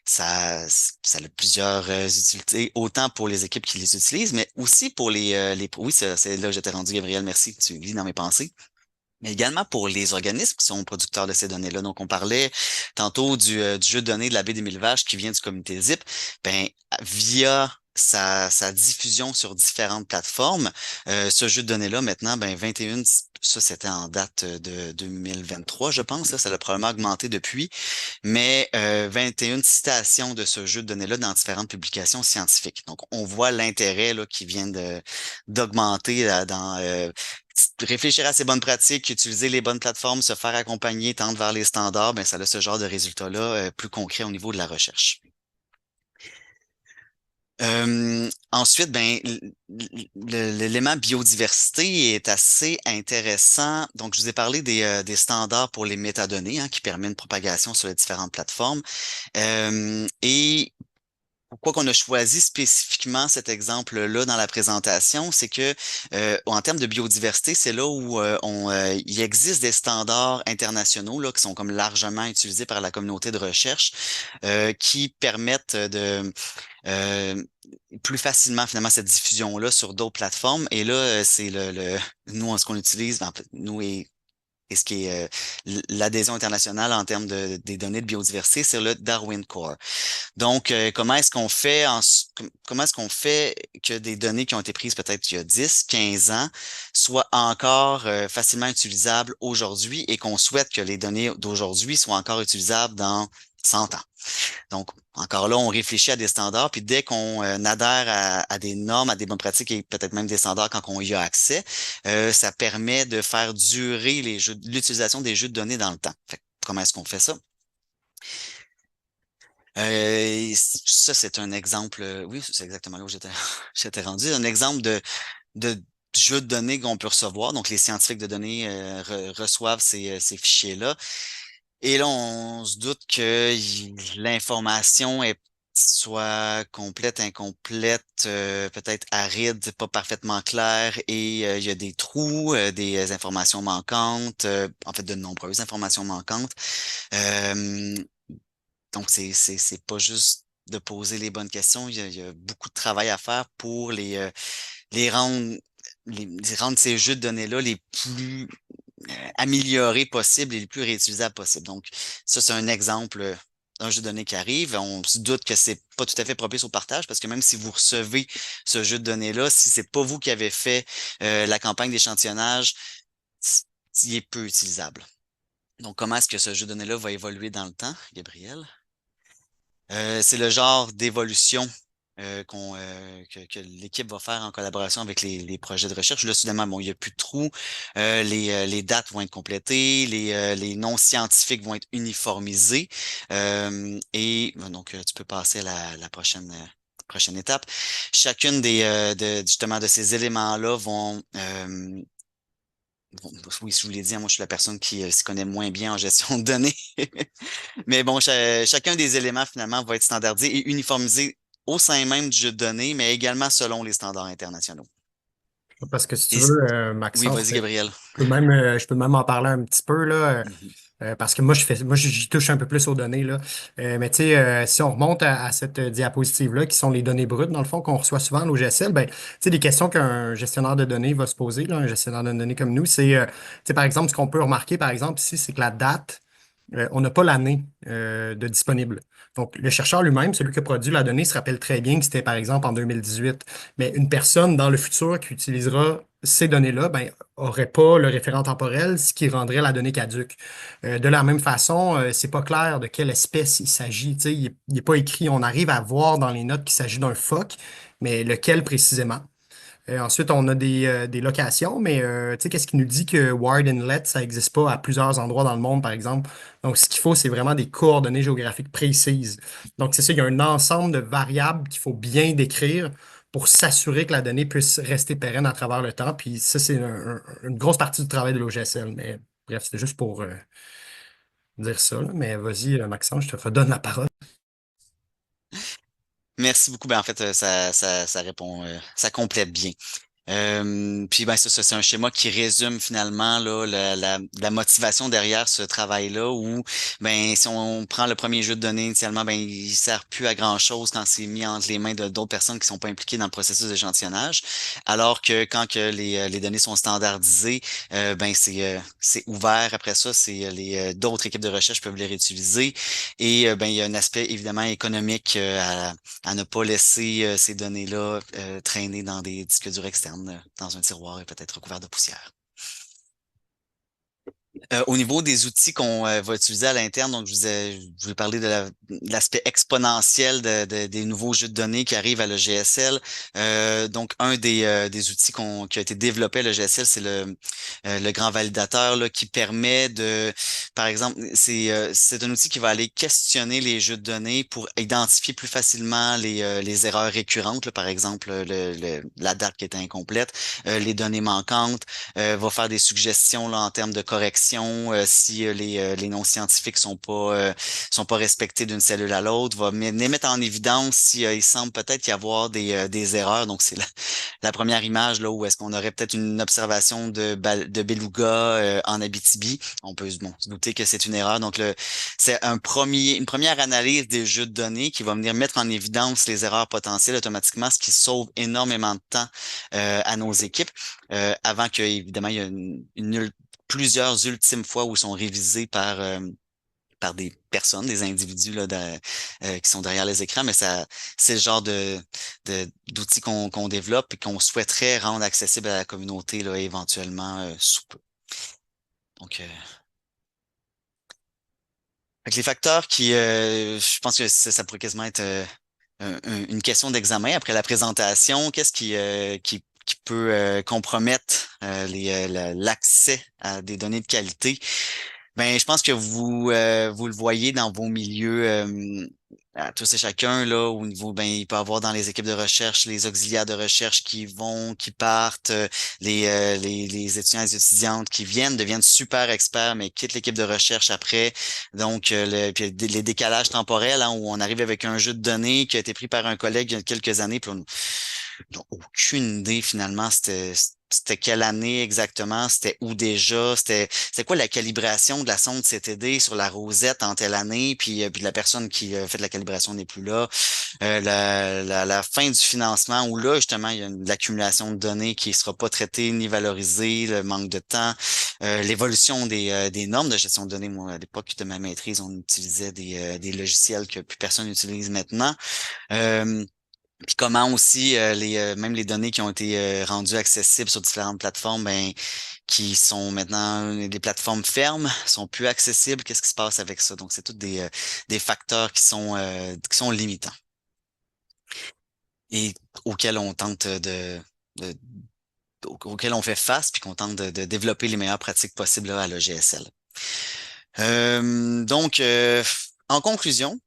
A: Ça a plusieurs utilités, autant pour les équipes qui les utilisent, mais aussi pour oui, c'est là que j'étais rendu, Gabriel, merci, tu lis dans mes pensées. Mais également pour les organismes qui sont producteurs de ces données-là. Donc, on parlait tantôt du jeu de données de la baie des Mille Vaches qui vient du comité ZIP. Ben, via sa diffusion sur différentes plateformes, ce jeu de données-là, maintenant, ben, 21, ça c'était en date de 2023, je pense, là, ça a probablement augmenté depuis, mais 21 citations de ce jeu de données-là dans différentes publications scientifiques. Donc, on voit l'intérêt là, qui vient d'augmenter dans réfléchir à ces bonnes pratiques, utiliser les bonnes plateformes, se faire accompagner, tendre vers les standards, ben, ça a ce genre de résultats-là plus concrets au niveau de la recherche. Ensuite, ben, l'élément biodiversité est assez intéressant. Donc, je vous ai parlé des standards pour les métadonnées hein, qui permettent une propagation sur les différentes plateformes. Et pourquoi qu'on a choisi spécifiquement cet exemple-là dans la présentation, c'est que en termes de biodiversité, c'est là où il existe des standards internationaux là, qui sont comme largement utilisés par la communauté de recherche, qui permettent de euh, plus facilement finalement cette diffusion-là sur d'autres plateformes. Et là, c'est nous, ce qu'on utilise, en fait, nous et ce qui est l'adhésion internationale en termes des données de biodiversité, c'est le Darwin Core. Donc, comment est-ce qu'on fait que des données qui ont été prises peut-être il y a 10, 15 ans soient encore facilement utilisables aujourd'hui et qu'on souhaite que les données d'aujourd'hui soient encore utilisables dans 100 ans? Donc, encore là, on réfléchit à des standards, puis dès qu'on adhère à des normes, à des bonnes pratiques et peut-être même des standards quand on y a accès, ça permet de faire durer l'utilisation des jeux de données dans le temps. Fait que comment est-ce qu'on fait ça? Ça, c'est un exemple, oui, c'est exactement là où j'étais j'étais rendu, un exemple de jeux de données qu'on peut recevoir. Donc, les scientifiques de données reçoivent ces fichiers-là. Et là, on se doute que l'information est soit complète, incomplète, peut-être aride, pas parfaitement claire, et il y a des trous, des informations manquantes, en fait de nombreuses informations manquantes. Euh, donc, c'est pas juste de poser les bonnes questions, il y a beaucoup de travail à faire pour les rendre, les rendre ces jeux de données-là les plus améliorés possibles et les plus réutilisables possibles. Donc, ça, c'est un exemple d'un jeu de données qui arrive. On se doute que c'est pas tout à fait propice au partage parce que même si vous recevez ce jeu de données-là, si c'est pas vous qui avez fait la campagne d'échantillonnage, il est peu utilisable. Donc, comment est-ce que ce jeu de données-là va évoluer dans le temps, Gabriel? C'est le genre d'évolution que l'équipe va faire en collaboration avec les projets de recherche. Là, soudainement, bon, il n'y a plus de trous, les dates vont être complétées, les noms scientifiques vont être uniformisés. Tu peux passer à la prochaine étape. Chacune justement de ces éléments-là vont bon, oui, je vous l'ai dit, hein, moi je suis la personne qui s'y connaît moins bien en gestion de données. Mais bon, chacun des éléments finalement va être standardisé et uniformisé au sein même du jeu de données, mais également selon les standards internationaux.
C: Parce que si tu
A: Et,
C: veux,
A: oui,
C: Maxence,
A: vas-y, Gabriel.
C: je peux même en parler un petit peu, là.
A: Mhm.
C: Parce que moi, j'y touche un peu plus aux données, là. Mais tu sais, si on remonte à cette diapositive-là, qui sont les données brutes, dans le fond, qu'on reçoit souvent à l'OGSL, ben, tu sais, des questions qu'un gestionnaire de données va se poser, là, un gestionnaire de données comme nous, c'est, tu sais, par exemple, ce qu'on peut remarquer, par exemple, ici, c'est que la date, on n'a pas l'année de disponible. Donc, le chercheur lui-même, celui qui a produit la donnée, se rappelle très bien que c'était, par exemple, en 2018. Mais une personne dans le futur qui utilisera ces données-là, ben, aurait pas le référent temporel, ce qui rendrait la donnée caduque. De la même façon, c'est pas clair de quelle espèce il s'agit. Tu sais, il n'est pas écrit. On arrive à voir dans les notes qu'il s'agit d'un phoque, mais lequel précisément? Ensuite, on a des locations, mais tu sais, qu'est-ce qui nous dit que Wired Inlet, ça n'existe pas à plusieurs endroits dans le monde, par exemple? Donc, ce qu'il faut, c'est vraiment des coordonnées géographiques précises. Donc, c'est ça, il y a un ensemble de variables qu'il faut bien décrire pour s'assurer que la donnée puisse rester pérenne à travers le temps. Puis ça, c'est une grosse partie du travail de l'OGSL. Mais bref, c'était juste pour dire ça, là. Mais vas-y, Maxence, je te redonne la parole.
A: Merci beaucoup. Ben, en fait, ça répond, ça complète bien. Puis ben c'est ça, c'est un schéma qui résume finalement là, la motivation derrière ce travail-là où ben si on prend le premier jeu de données initialement, ben il sert plus à grand-chose quand c'est mis entre les mains de d'autres personnes qui sont pas impliquées dans le processus d'échantillonnage. Alors que quand que les données sont standardisées, ben c'est ouvert. Après ça, c'est d'autres équipes de recherche peuvent les réutiliser. Et ben il y a un aspect évidemment économique à ne pas laisser ces données-là traîner dans des disques durs externes, dans un tiroir et peut-être recouvert de poussière. Au niveau des outils qu'on va utiliser à l'interne, donc je vous ai parlé de l'aspect exponentiel des nouveaux jeux de données qui arrivent à l'EGSL. Donc, un des outils qui a été développé à l'EGSL, c'est le grand validateur là, qui permet par exemple, c'est un outil qui va aller questionner les jeux de données pour identifier plus facilement les erreurs récurrentes, là, par exemple la date qui était incomplète, les données manquantes, va faire des suggestions là, en termes de correction informations, si les noms scientifiques sont pas respectés d'une cellule à l'autre, va les mettre en évidence si il semble peut-être y avoir des erreurs. Donc, c'est la première image là où est-ce qu'on aurait peut-être une observation de beluga en Abitibi. On peut bon, se douter que c'est une erreur. Donc, c'est une première analyse des jeux de données qui va venir mettre en évidence les erreurs potentielles automatiquement, ce qui sauve énormément de temps à nos équipes avant que, évidemment, il y a plusieurs ultimes fois où ils sont révisés par des personnes, des individus là, qui sont derrière les écrans, mais c'est le genre d'outils qu'on développe et qu'on souhaiterait rendre accessible à la communauté là, éventuellement sous peu. Donc, fait que les facteurs je pense que ça pourrait quasiment être une question d'examen après la présentation. Qu'est-ce qui peut compromettre l'accès à des données de qualité? Ben, je pense que vous le voyez dans vos milieux à tous et chacun, là, au niveau, ben, il peut y avoir dans les équipes de recherche, les auxiliaires de recherche qui partent, les étudiants et les étudiantes qui deviennent super experts, mais quittent l'équipe de recherche après. Donc, puis les décalages temporels, hein, où on arrive avec un jeu de données qui a été pris par un collègue il y a quelques années, puis on n'a aucune idée finalement c'était quelle année exactement, c'était où déjà, c'était quoi la calibration de la sonde CTD sur la rosette en telle année, puis la personne qui fait de la calibration n'est plus là. La fin du financement où là, justement, il y a l'accumulation de données qui ne sera pas traitée ni valorisée, le manque de temps, l'évolution des normes de gestion de données. Moi, à l'époque de ma maîtrise, on utilisait des logiciels que plus personne n'utilise maintenant. Puis comment aussi même les données qui ont été rendues accessibles sur différentes plateformes, ben, qui sont maintenant des plateformes fermes, sont plus accessibles. Qu'est-ce qui se passe avec ça? Donc, c'est tous des facteurs qui sont limitants et auxquels on tente de- auxquels on fait face, puis qu'on tente de développer les meilleures pratiques possibles là, à l'EGSL. Donc, en conclusion,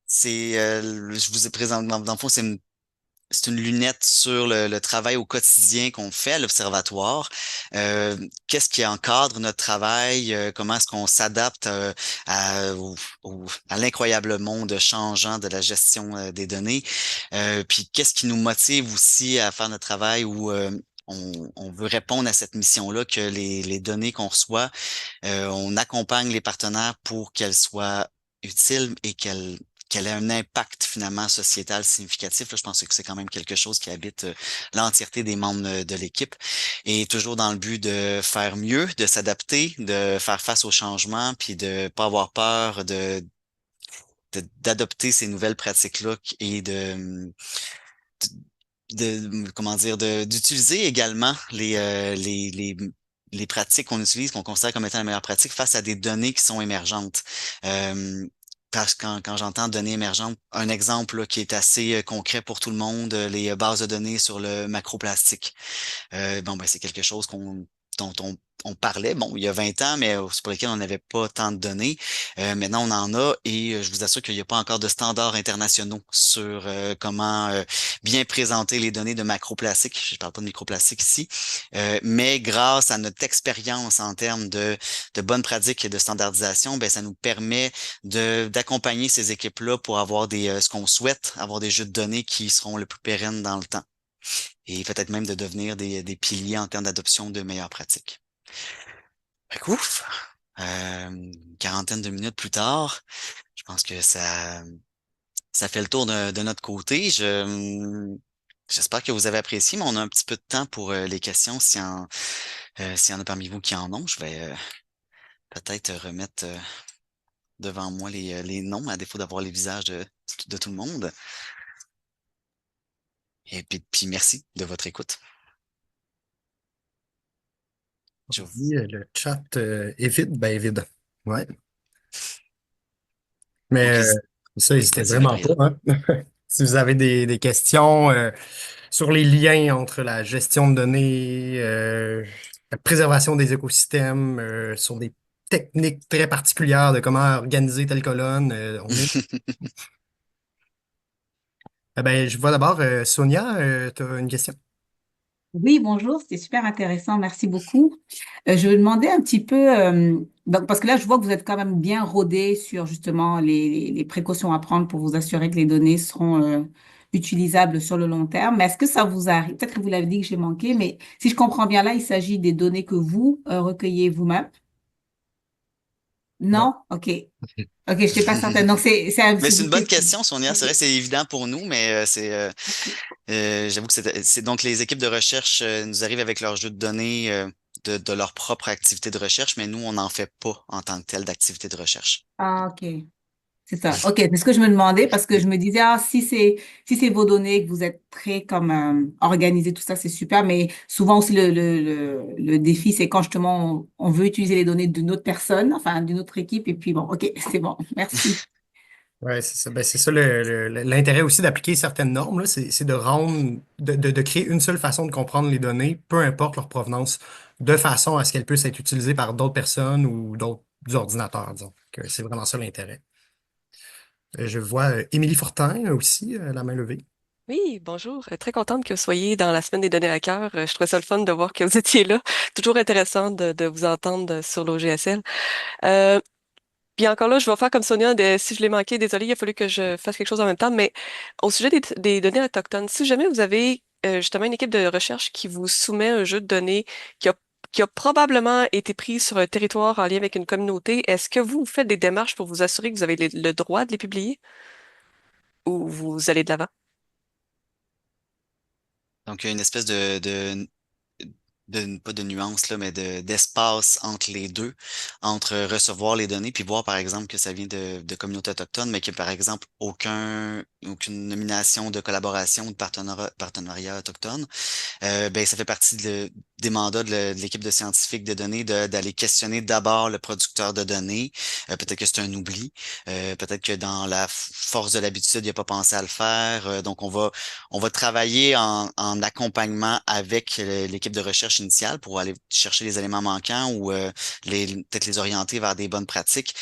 A: je vous ai présenté, dans le fond, c'est une lunette sur le travail au quotidien qu'on fait à l'Observatoire. Qu'est-ce qui encadre notre travail? Comment est-ce qu'on s'adapte à l'incroyable monde changeant de la gestion des données? Puis qu'est-ce qui nous motive aussi à faire notre travail où on veut répondre à cette mission-là, que les données qu'on reçoit, on accompagne les partenaires pour qu'elles soient utiles et qu'elle ait un impact finalement sociétal significatif. Là, je pense que c'est quand même quelque chose qui habite l'entièreté des membres de l'équipe et toujours dans le but de faire mieux, de s'adapter, de faire face aux changements, puis de pas avoir peur d'adopter ces nouvelles pratiques-là et comment dire, d'utiliser également les pratiques qu'on utilise, qu'on considère comme étant les meilleures pratiques face à des données qui sont émergentes. Parce que quand j'entends données émergentes, un exemple là, qui est assez concret pour tout le monde, les bases de données sur le macroplastique. Bon, ben, c'est quelque chose dont on parlait, bon, il y a 20 ans, mais c'est pour lesquels on n'avait pas tant de données. Maintenant, on en a et je vous assure qu'il n'y a pas encore de standards internationaux sur comment bien présenter les données de macroplastique. Je ne parle pas de microplastique ici, mais grâce à notre expérience en termes de bonnes pratiques et de standardisation, ben, ça nous permet d'accompagner ces équipes-là pour avoir ce qu'on souhaite, avoir des jeux de données qui seront le plus pérennes dans le temps et peut-être même de devenir des piliers en termes d'adoption de meilleures pratiques. Fait que ouf! Une quarantaine de minutes plus tard, je pense que ça fait le tour de notre côté. J'espère que vous avez apprécié, mais on a un petit peu de temps pour les questions. S'il y en a parmi vous qui en ont, je vais peut-être remettre devant moi les noms, à défaut d'avoir les visages de tout le monde. Et puis merci de votre écoute. Je vous-
C: Oui, le chat est vide, ben vide. Ouais. Mais
A: Donc,
C: ça,
A: oui,
C: n'hésitez
A: vas-y,
C: vraiment
A: Gabriel.
C: pas, hein. Si vous avez des questions sur les liens entre la gestion de données, la préservation des écosystèmes, sur des techniques très particulières de comment organiser telle colonne, on est. Ben, je vois d'abord, Sonia, tu as une question?
D: Oui, bonjour, c'était super intéressant, merci beaucoup. Je me demandais un petit peu, donc, parce que là, je vois que vous êtes quand même bien rodé sur justement les précautions à prendre pour vous assurer que les données seront utilisables sur le long terme. Mais est-ce que ça vous arrive? Peut-être que vous l'avez dit que j'ai manqué, mais si je comprends bien là, il s'agit des données que vous recueillez vous-même.
C: Non.
D: Non? OK. OK, je n'étais pas certaine. Donc,
A: Mais
D: c'est
A: c'est une
D: vous
A: bonne
D: qui...
A: question, Sonia. C'est
D: OK.
A: vrai, c'est évident pour nous, mais
D: OK.
A: j'avoue que c'est donc les équipes de recherche nous arrivent avec leur jeu de données de leur propre activité de recherche, mais nous, on n'en fait pas en tant que tel d'activité de recherche.
D: Ah, OK. C'est ça. OK, c'est ce que je me demandais parce que je me disais, ah, si c'est vos données, que vous êtes très comme organisé, tout ça, c'est super. Mais souvent aussi, le défi, c'est quand justement on veut utiliser les données d'une autre personne, enfin d'une autre équipe. Et puis bon, OK, c'est bon. Merci.
C: Ouais, c'est ça. Ben, c'est ça l'intérêt aussi d'appliquer certaines normes, là, c'est de rendre, de créer une seule façon de comprendre les données, peu importe leur provenance, de façon à ce qu'elles puissent être utilisées par d'autres personnes ou d'autres ordinateurs, disons. Que c'est vraiment ça l'intérêt. Je vois Émilie Fortin aussi, la main levée.
E: Oui, bonjour. Très contente que vous soyez dans la semaine des données à cœur. Je trouvais ça le fun de voir que vous étiez là. Toujours intéressant de vous entendre sur l'OGSL. Euh, Puis encore là, je vais faire comme Sonia. Si je l'ai manqué, désolé, il a fallu que je fasse quelque chose en même temps. Mais au sujet des données autochtones, si jamais vous avez justement une équipe de recherche qui vous soumet un jeu de données qui a, qui a probablement été pris sur un territoire en lien avec une communauté, est-ce que vous faites des démarches pour vous assurer que vous avez le droit de les publier ou vous allez de l'avant?
A: Donc, il y a une espèce pas de nuance, là, mais d'espace entre les deux, entre recevoir les données, puis voir, par exemple, que ça vient de communautés autochtones, mais qu'il n'y a, par exemple, aucune nomination de collaboration ou de partenariat autochtone. Ben, ça fait partie des mandats de l'équipe de scientifiques de données d'aller questionner d'abord le producteur de données. Peut-être que c'est un oubli. Peut-être que dans la force de l'habitude, il n'a pas pensé à le faire. Donc, on va travailler en accompagnement avec l'équipe de recherche initiale pour aller chercher les éléments manquants ou peut-être les orienter vers des bonnes pratiques.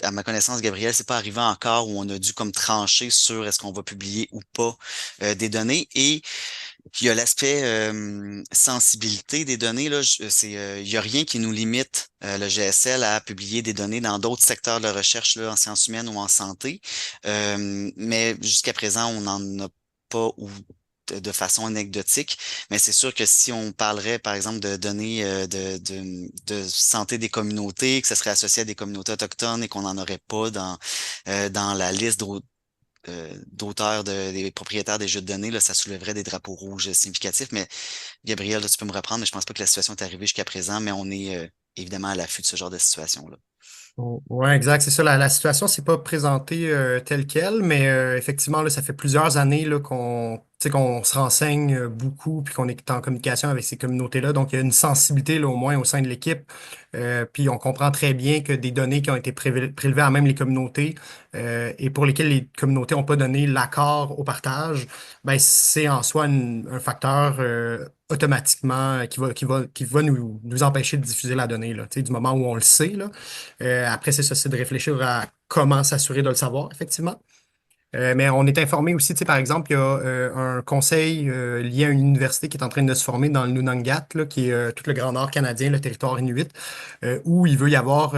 A: À ma connaissance, Gabriel, c'est pas arrivé encore où on a dû comme trancher sur est-ce qu'on va publier ou pas des données. Et il y a l'aspect sensibilité des données. Là, il y a rien qui nous limite, le GSL, à publier des données dans d'autres secteurs de recherche, là, en sciences humaines ou en santé. Mais jusqu'à présent, on n'en a pas ou de façon anecdotique. Mais c'est sûr que si on parlerait, par exemple, de données de santé des communautés, que ce serait associé à des communautés autochtones et qu'on n'en aurait pas dans la liste d'auteurs des propriétaires des jeux de données, là, ça soulèverait des drapeaux rouges significatifs. Mais Gabriel, là, tu peux me reprendre, mais je pense pas que la situation est arrivée jusqu'à présent, mais on est évidemment à l'affût de ce genre de situation-là.
C: Oui, exact, c'est ça. La situation s'est pas présentée telle quelle, mais effectivement, là, ça fait plusieurs années là, tu sais, qu'on se renseigne beaucoup puis qu'on est en communication avec ces communautés-là. Donc, il y a une sensibilité là, au moins au sein de l'équipe. Puis on comprend très bien que des données qui ont été prélevées à même les communautés et pour lesquelles les communautés n'ont pas donné l'accord au partage, ben, c'est en soi un facteur automatiquement qui va nous empêcher de diffuser la donnée là, tu sais, du moment où on le sait, là. Après, c'est ça, c'est de réfléchir à comment s'assurer de le savoir, effectivement. Mais on est informé aussi, tu sais, par exemple, il y a un conseil lié à une université qui est en train de se former dans le Nunangat, là, qui est tout le Grand Nord canadien, le territoire inuit, où il veut y avoir,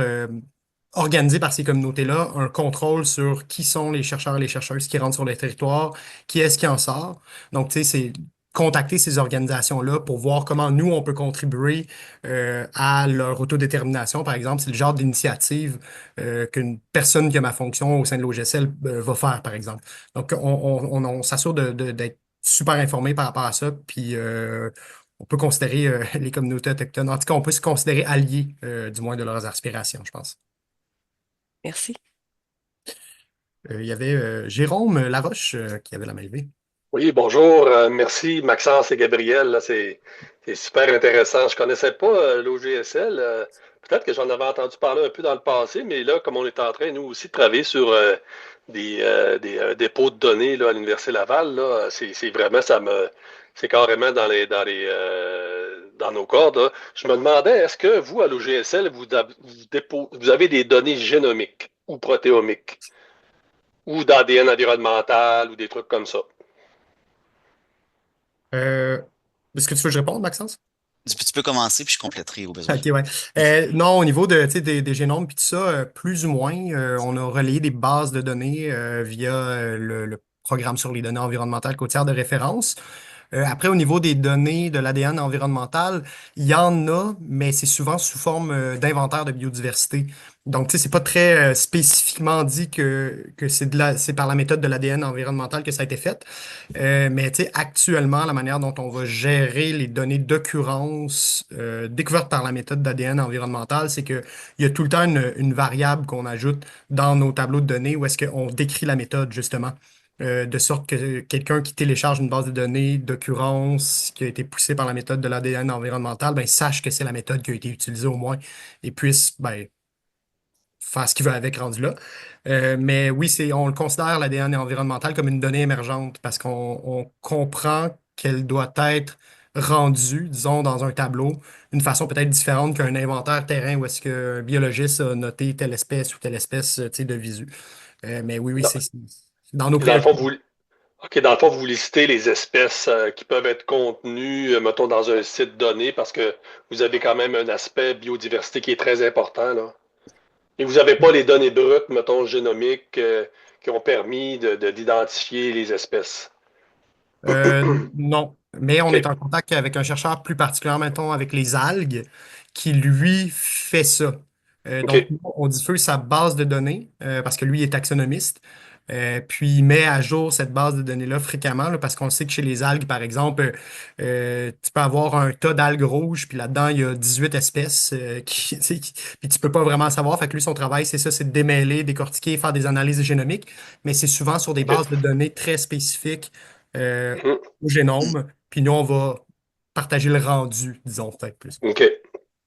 C: organisé par ces communautés-là, un contrôle sur qui sont les chercheurs et les chercheuses qui rentrent sur le territoire, qui est-ce qui en sort. Donc, tu sais, c'est contacter ces organisations-là pour voir comment nous, on peut contribuer à leur autodétermination. Par exemple, c'est le genre d'initiative qu'une personne qui a ma fonction au sein de l'OGSL va faire, par exemple. Donc, on s'assure d'être super informé par rapport à ça, puis on peut considérer les communautés autochtones, en tout cas, on peut se considérer alliés, du moins de leurs aspirations, je pense.
E: Merci.
C: Il y avait Jérôme Laroche qui avait la main levée.
F: Oui, bonjour. Merci Maxence et Gabriel. Là, c'est super intéressant. Je connaissais pas l'OGSL. Peut-être que j'en avais entendu parler un peu dans le passé, mais là, comme on est en train, nous aussi, de travailler sur des dépôts de données là, à l'Université Laval, là, c'est vraiment, c'est carrément dans nos cordes, là. Je me demandais, est-ce que vous, à l'OGSL, vous avez des données génomiques ou protéomiques ou d'ADN environnemental ou des trucs comme ça?
C: Euh, Est-ce que tu veux que je réponde, Maxence?
A: Tu peux commencer, puis je compléterai au besoin.
C: Ok, ouais. Non, au niveau de, tu sais, des génomes puis tout ça, plus ou moins, on a relayé des bases de données via le programme sur les données environnementales côtières de référence. Après, au niveau des données de l'ADN environnemental, il y en a, mais c'est souvent sous forme d'inventaire de biodiversité. Donc, tu sais, c'est pas très spécifiquement dit que c'est par la méthode de l'ADN environnemental que ça a été fait. Mais tu sais, actuellement, la manière dont on va gérer les données d'occurrence découvertes par la méthode d'ADN environnemental, c'est que il y a tout le temps une variable qu'on ajoute dans nos tableaux de données où est-ce qu'on décrit la méthode, justement. De sorte que quelqu'un qui télécharge une base de données d'occurrence qui a été poussée par la méthode de l'ADN environnemental, ben, sache que c'est la méthode qui a été utilisée au moins et puisse ben, faire ce qu'il veut avec rendu là. Mais oui, on le considère l'ADN environnemental comme une donnée émergente parce qu'on comprend qu'elle doit être rendue, disons, dans un tableau d'une façon peut-être différente qu'un inventaire terrain où est-ce qu'un biologiste a noté telle espèce ou telle espèce, tu sais, de visu. Mais oui, oui,
F: Dans,
C: c'est dans nos
F: dans le fond,
C: préoccupations.
F: dans le fond, vous listez les espèces qui peuvent être contenues, mettons, dans un site donné parce que vous avez quand même un aspect biodiversité qui est très important, là. Et vous n'avez pas les données brutes, mettons, génomiques, qui ont permis d'identifier les espèces.
C: Non, mais on est
F: OK.
C: en contact avec un chercheur plus particulièrement, mettons, avec les algues, qui lui fait ça. Donc,
F: OK.
C: nous, on diffuse sa base de données parce que lui est taxonomiste. Puis il met à jour cette base de données-là fréquemment là, parce qu'on sait que chez les algues, par exemple, tu peux avoir un tas d'algues rouges, puis là-dedans, il y a 18 espèces tu sais, puis tu peux pas vraiment savoir. Fait que lui, son travail, c'est ça, c'est de démêler, décortiquer, faire des analyses génomiques, mais c'est souvent sur des
F: OK.
C: bases de données très spécifiques euh,
F: Mhm.
C: au génome, puis nous, on va partager le rendu, disons, peut-être plus.
F: OK.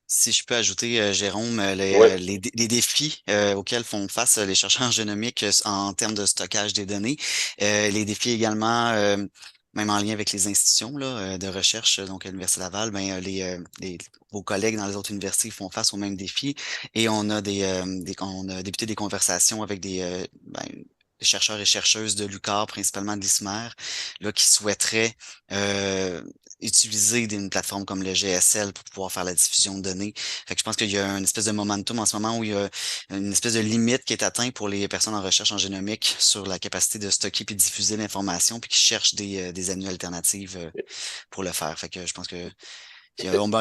A: Si je peux ajouter, Jérôme,
F: Oui.
A: les défis auxquels font face les chercheurs génomiques en termes de stockage des données, les défis également, même en lien avec les institutions là, de recherche, donc à l'Université Laval, ben, vos collègues dans les autres universités font face aux mêmes défis et on a on a débuté des conversations avec des chercheurs et chercheuses de l'UQAR, principalement de l'ISMER, là, qui souhaiteraient utiliser une plateforme comme le GSL pour pouvoir faire la diffusion de données. Fait que je pense qu'il y a une espèce de momentum en ce moment où il y a une espèce de limite qui est atteinte pour les personnes en recherche en génomique sur la capacité de stocker puis de diffuser l'information, puis qui cherchent des avenues alternatives pour le faire. Fait que je pense que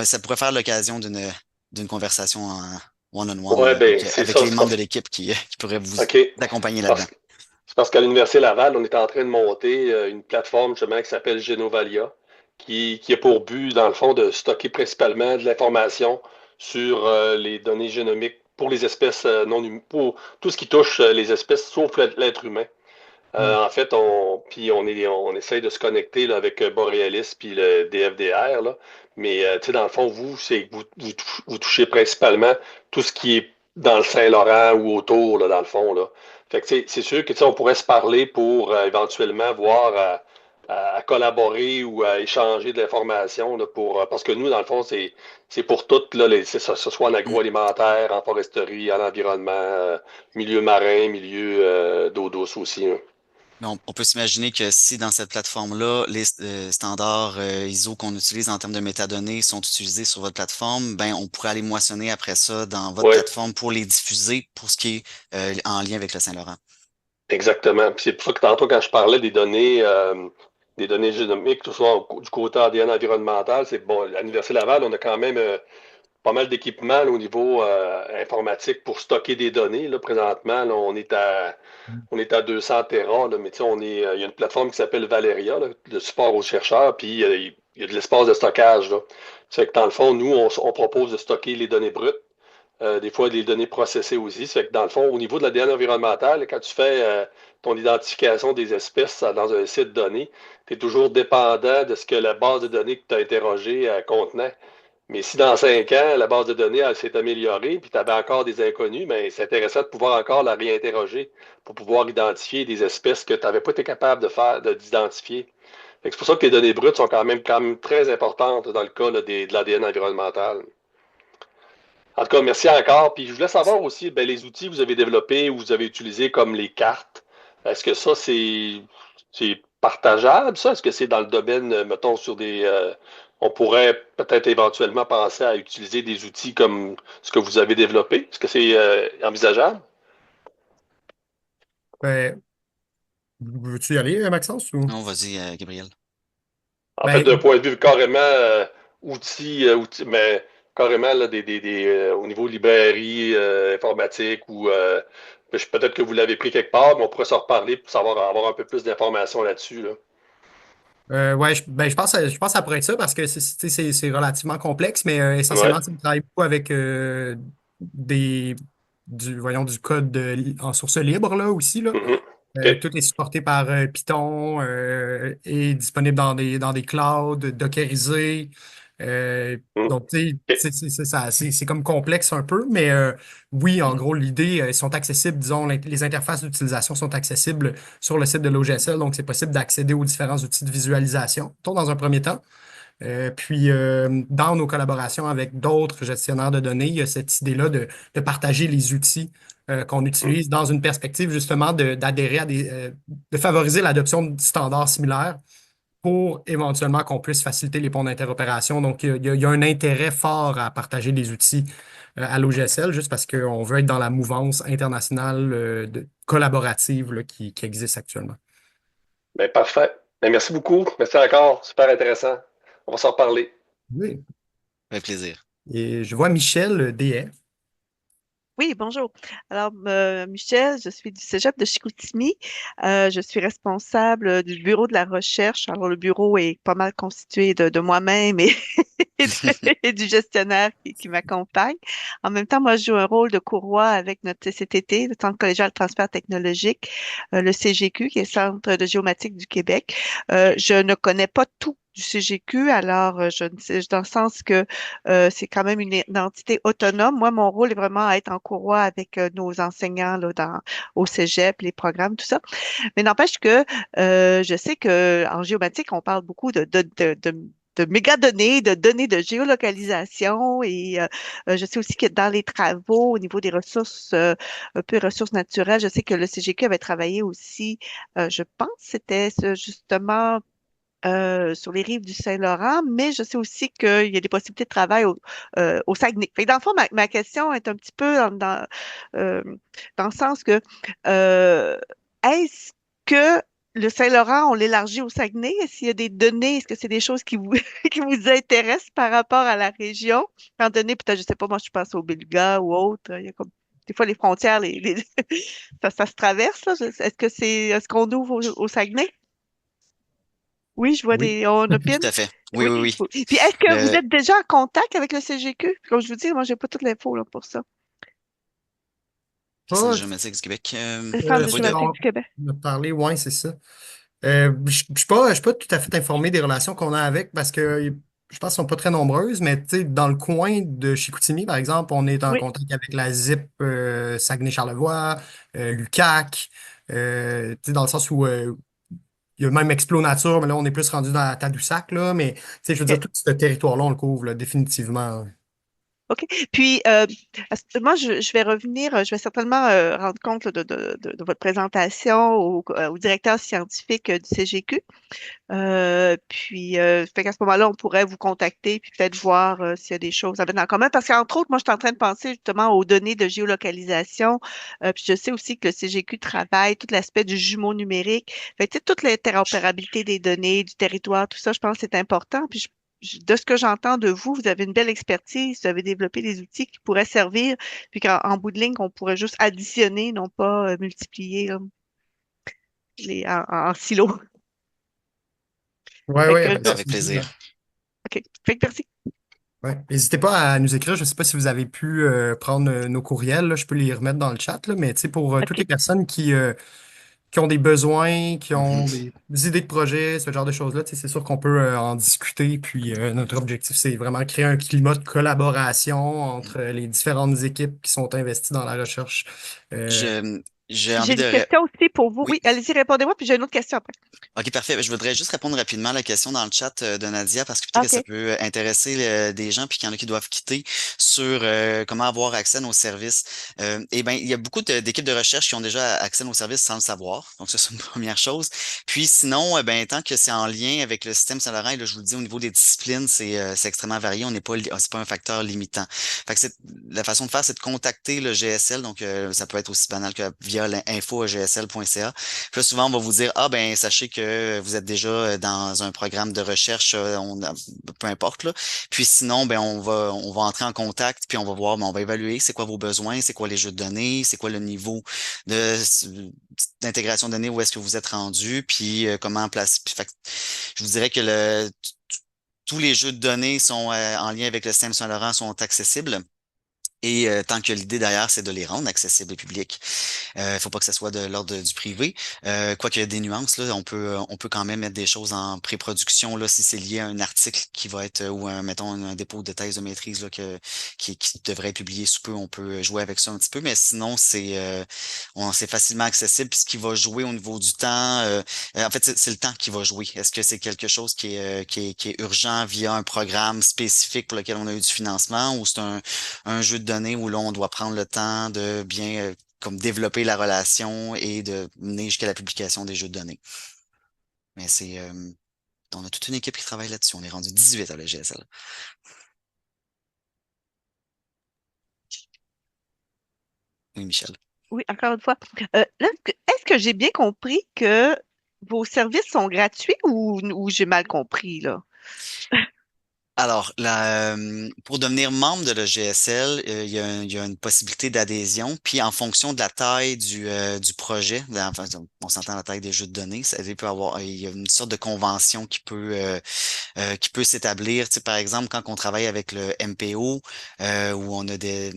A: ça pourrait faire l'occasion d'une conversation en one-on-one
F: Ouais, ben, c'est
A: avec
F: ça.
A: les membres de l'équipe qui pourraient vous
F: OK.
A: accompagner là-dedans.
F: Parce, c'est parce qu'à l'Université Laval, on est en train de monter une plateforme justement qui s'appelle Genovalia, qui a pour but, dans le fond, de stocker principalement de l'information sur les données génomiques pour les espèces non humaines, pour tout ce qui touche les espèces, sauf l'être humain.
C: Hmm.
F: En fait, on essaye de se connecter là, avec Borealis puis le DFDR, là. Mais tu sais, dans le fond, vous touchez principalement tout ce qui est dans le Saint-Laurent ou autour, là, dans le fond, là. Fait que tu sais, c'est sûr que tu sais, on pourrait se parler pour éventuellement voir à collaborer ou à échanger de l'information là, parce que nous, dans le fond, c'est pour toutes, là, que ce soit en agroalimentaire, en foresterie, en environnement, milieu marin, milieu d'eau douce aussi, hein.
A: Mais on peut s'imaginer que si dans cette plateforme-là, les standards ISO qu'on utilise en termes de métadonnées sont utilisés sur votre plateforme, ben on pourrait aller moissonner après ça dans votre
F: Oui,
A: plateforme pour les diffuser pour ce qui est en lien avec le Saint-Laurent.
F: exactement. Puis c'est pour ça que tantôt, quand je parlais des données génomiques, tout ça du côté ADN environnemental, c'est bon, à l'Université Laval, on a quand même pas mal d'équipements là, au niveau informatique pour stocker des données. Là, présentement, là, on est à 200 Tera, là, mais tu sais, il y a une plateforme qui s'appelle Valeria, là, de support aux chercheurs, puis il y a de l'espace de stockage, là. C'est que dans le fond, nous, on propose de stocker les données brutes. Des fois, des données processées aussi. Ça fait que dans le fond, au niveau de l'ADN environnemental, quand tu fais ton identification des espèces dans un site donné, tu es toujours dépendant de ce que la base de données que tu as interrogée contenait. Mais si dans 5 ans, la base de données s'est améliorée, puis tu avais encore des inconnus, ben, c'est intéressant de pouvoir encore la réinterroger pour pouvoir identifier des espèces que tu n'avais pas été capable d'identifier. C'est pour ça que les données brutes sont quand même très importantes dans le cas là, de l'ADN environnemental. En tout cas, merci encore. Puis je voulais savoir aussi, ben, les outils que vous avez développés ou vous avez utilisés comme les cartes, est-ce que ça, c'est partageable, ça? Est-ce que c'est dans le domaine, mettons, on pourrait peut-être éventuellement penser à utiliser des outils comme ce que vous avez développé. Est-ce que c'est envisageable?
C: Ben, veux-tu y aller, Maxence, ou?
A: Non, vas-y, Gabriel.
F: En fait, d'un
C: Ben,
F: point de vue carrément outils, mais carrément là, au niveau librairie informatique ou peut-être que vous l'avez pris quelque part, mais on pourrait s'en reparler pour savoir avoir un peu plus d'informations là-dessus, là.
C: ouais, je pense que ça pourrait être ça parce que c'est relativement complexe, mais
F: Ouais.
C: essentiellement, on travaille beaucoup avec des, voyons, du code en source libre là, aussi. Là.
F: Mhm. OK.
C: Tout est supporté par Python et disponible dans des clouds, dockerisé.
F: Mhm.
C: Donc, tu sais,
F: OK.
C: c'est comme complexe un peu, mais oui, en gros, l'idée, ils sont accessibles, disons, les interfaces d'utilisation sont accessibles sur le site de l'OGSL, donc c'est possible d'accéder aux différents outils de visualisation, tout dans un premier temps. Puis, dans nos collaborations avec d'autres gestionnaires de données, il y a cette idée-là de partager les outils qu'on
F: Mhm.
C: utilise dans une perspective justement d'adhérer à de favoriser l'adoption de standards similaires pour éventuellement qu'on puisse faciliter les ponts d'interopération. Donc, il y a un intérêt fort à partager les outils à l'OGSL juste parce qu'on veut être dans la mouvance internationale collaborative là, qui existe actuellement.
F: Ben, parfait. Ben, merci beaucoup. Merci encore. Super intéressant. On va s'en reparler.
C: Oui.
A: Avec plaisir.
C: Et je vois Michel Dehaye.
G: Oui, bonjour. Alors, Michel, je suis du Cégep de Chicoutimi. Je suis responsable du bureau de la recherche. Alors, le bureau est pas mal constitué de moi-même et, et du gestionnaire qui m'accompagne. En même temps, moi, je joue un rôle de courroie avec notre CCTT, le Centre collégial de transfert technologique, le CGQ, qui est le Centre de géomatique du Québec. Je ne connais pas tout du CGQ, alors je ne sais, dans le sens que c'est quand même une entité autonome. Moi, mon rôle est vraiment à être en courroie avec nos enseignants là, au cégep, les programmes, tout ça. Mais n'empêche que je sais que en géomatique, on parle beaucoup de mégadonnées, de données de géolocalisation et je sais aussi que dans les travaux au niveau des ressources, un peu ressources naturelles, je sais que le CGQ avait travaillé aussi, je pense, c'était justement sur les rives du Saint-Laurent, mais je sais aussi qu'il y a des possibilités de travail au Saguenay. Fait que dans le fond, ma question est un petit peu euh, dans le sens que euh, est-ce que le Saint-Laurent, on l'élargit au Saguenay? Est-ce qu'il y a des données? Est-ce que c'est des choses qui vous, qui vous intéressent par rapport à la région? Étant donné, peut-être, je sais pas, moi, je pense au Beluga ou autre. Il y a comme des fois les frontières, ça se traverse, là. Est-ce qu'on ouvre au Saguenay? Oui, je vois
C: Oui.
G: des. On
A: Tout
G: opine.
A: à fait. Oui,
G: Oui.
A: oui, oui.
G: Oui. Puis est-ce que vous
A: Euh,
G: êtes déjà en contact avec le CGQ? Comme je vous dis, moi, j'ai pas toute l'info là, pour ça.
A: le Centre
C: Ah,
A: géomatique du Québec.
G: Le Centre de
A: Oui, de...
G: géomatique du Québec.
C: on a parlé, ouais, c'est ça. Je suis pas tout à fait informé des relations qu'on a avec parce que je pense qu'elles sont pas très nombreuses, mais tu sais, dans le coin de Chicoutimi, par exemple, on est en
G: Oui.
C: contact avec la ZIP Saguenay-Charlevoix, l'UQAC, tu sais, dans le sens où il y a même Explo Nature, mais là, on est plus rendu dans Tadoussac, là, mais tu sais, je veux dire,
G: OK.
C: tout ce territoire-là, on le couvre, là, définitivement.
G: OK. Puis, moi, je vais revenir, je vais certainement rendre compte là, de votre présentation au directeur scientifique du CGQ. Fait qu'à ce moment-là, on pourrait vous contacter puis peut-être voir s'il y a des choses à mettre en commun. Parce qu'entre autres, moi, je suis en train de penser justement aux données de géolocalisation. Puis je sais aussi que le CGQ travaille tout l'aspect du jumeau numérique. Fait que, tu sais, toute l'interopérabilité des données, du territoire, tout ça, je pense que c'est important. Puis de ce que j'entends de vous, vous avez une belle expertise, vous avez développé des outils qui pourraient servir, puis qu'en bout de ligne, on pourrait juste additionner, non pas multiplier là, en silos.
C: Ouais,
G: Fait
C: ouais,
G: que,
C: ben,
A: avec plaisir.
G: OK. Fait que merci.
C: ouais. N'hésitez pas à nous écrire. Je ne sais pas si vous avez pu prendre nos courriels, là, je peux les remettre dans le chat, là, mais tu sais, pour toutes les
G: OK.
C: personnes qui ont des besoins, qui ont
A: Mhm.
C: des idées de projet, ce genre de choses-là, tu sais, c'est sûr qu'on peut en discuter. Puis notre objectif, c'est vraiment créer un climat de collaboration entre les différentes équipes qui sont investies dans la recherche. Euh,
A: Je, J'ai
G: J'ai
A: envie de...
G: une question aussi pour vous.
A: Oui.
G: Oui, allez-y, répondez-moi, puis j'ai une autre question après.
A: OK, parfait. Je voudrais juste répondre rapidement à la question dans le chat de Nadia parce que peut-être que ça
G: OK.
A: peut intéresser des gens puis qu'il y en a qui doivent quitter sur comment avoir accès à nos services. Eh bien, il y a beaucoup d'équipes de recherche qui ont déjà accès à nos services sans le savoir. Donc, ça, c'est une première chose. Puis sinon, ben, tant que c'est en lien avec le système Saint-Laurent, et là, je vous le dis, au niveau des disciplines, c'est extrêmement varié. On n'est pas, c'est pas un facteur limitant. Fait que la façon de faire, c'est de contacter le GSL. Donc, ça peut être aussi banal que via l'info.gsl.ca. Puis là, souvent, on va vous dire, ah ben, sachez que vous êtes déjà dans un programme de recherche, peu importe, là. Puis sinon, ben, on va entrer en contact, puis on va voir, ben, on va évaluer c'est quoi vos besoins, c'est quoi les jeux de données, c'est quoi le niveau de d'intégration de données, où est-ce que vous êtes rendu, puis comment placer. Puis, fait que je vous dirais que tous les jeux de données sont en lien avec le système Saint-Laurent sont accessibles. Et tant que l'idée derrière, c'est de les rendre accessibles et publics. Il faut pas que ça soit de l'ordre du privé. Quoique il y a des nuances, là, on peut quand même mettre des choses en pré-production là, si c'est lié à un article qui va être, ou mettons, un dépôt de thèse de maîtrise là, qui devrait être publié sous peu, on peut jouer avec ça un petit peu, mais sinon, c'est facilement accessible. Puis ce qui va jouer au niveau du temps, en fait, c'est le temps qui va jouer. Est-ce que c'est quelque chose qui est urgent via un programme spécifique pour lequel on a eu du financement ou c'est un jeu de données où là, on doit prendre le temps de bien comme développer la relation et de mener jusqu'à la publication des jeux de données. Mais on a toute une équipe qui travaille là-dessus. On est rendu 18 à la GSL. Oui, Michel.
G: Oui, encore une fois. Là, est-ce que j'ai bien compris que vos services sont gratuits ou j'ai mal compris, là?
A: Alors, pour devenir membre de la GSL, il y a une possibilité d'adhésion. Puis, en fonction de la taille du projet, enfin, on s'entend la taille des jeux de données, il y a une sorte de convention qui peut s'établir. Tu sais, par exemple, quand on travaille avec le MPO, où on a des,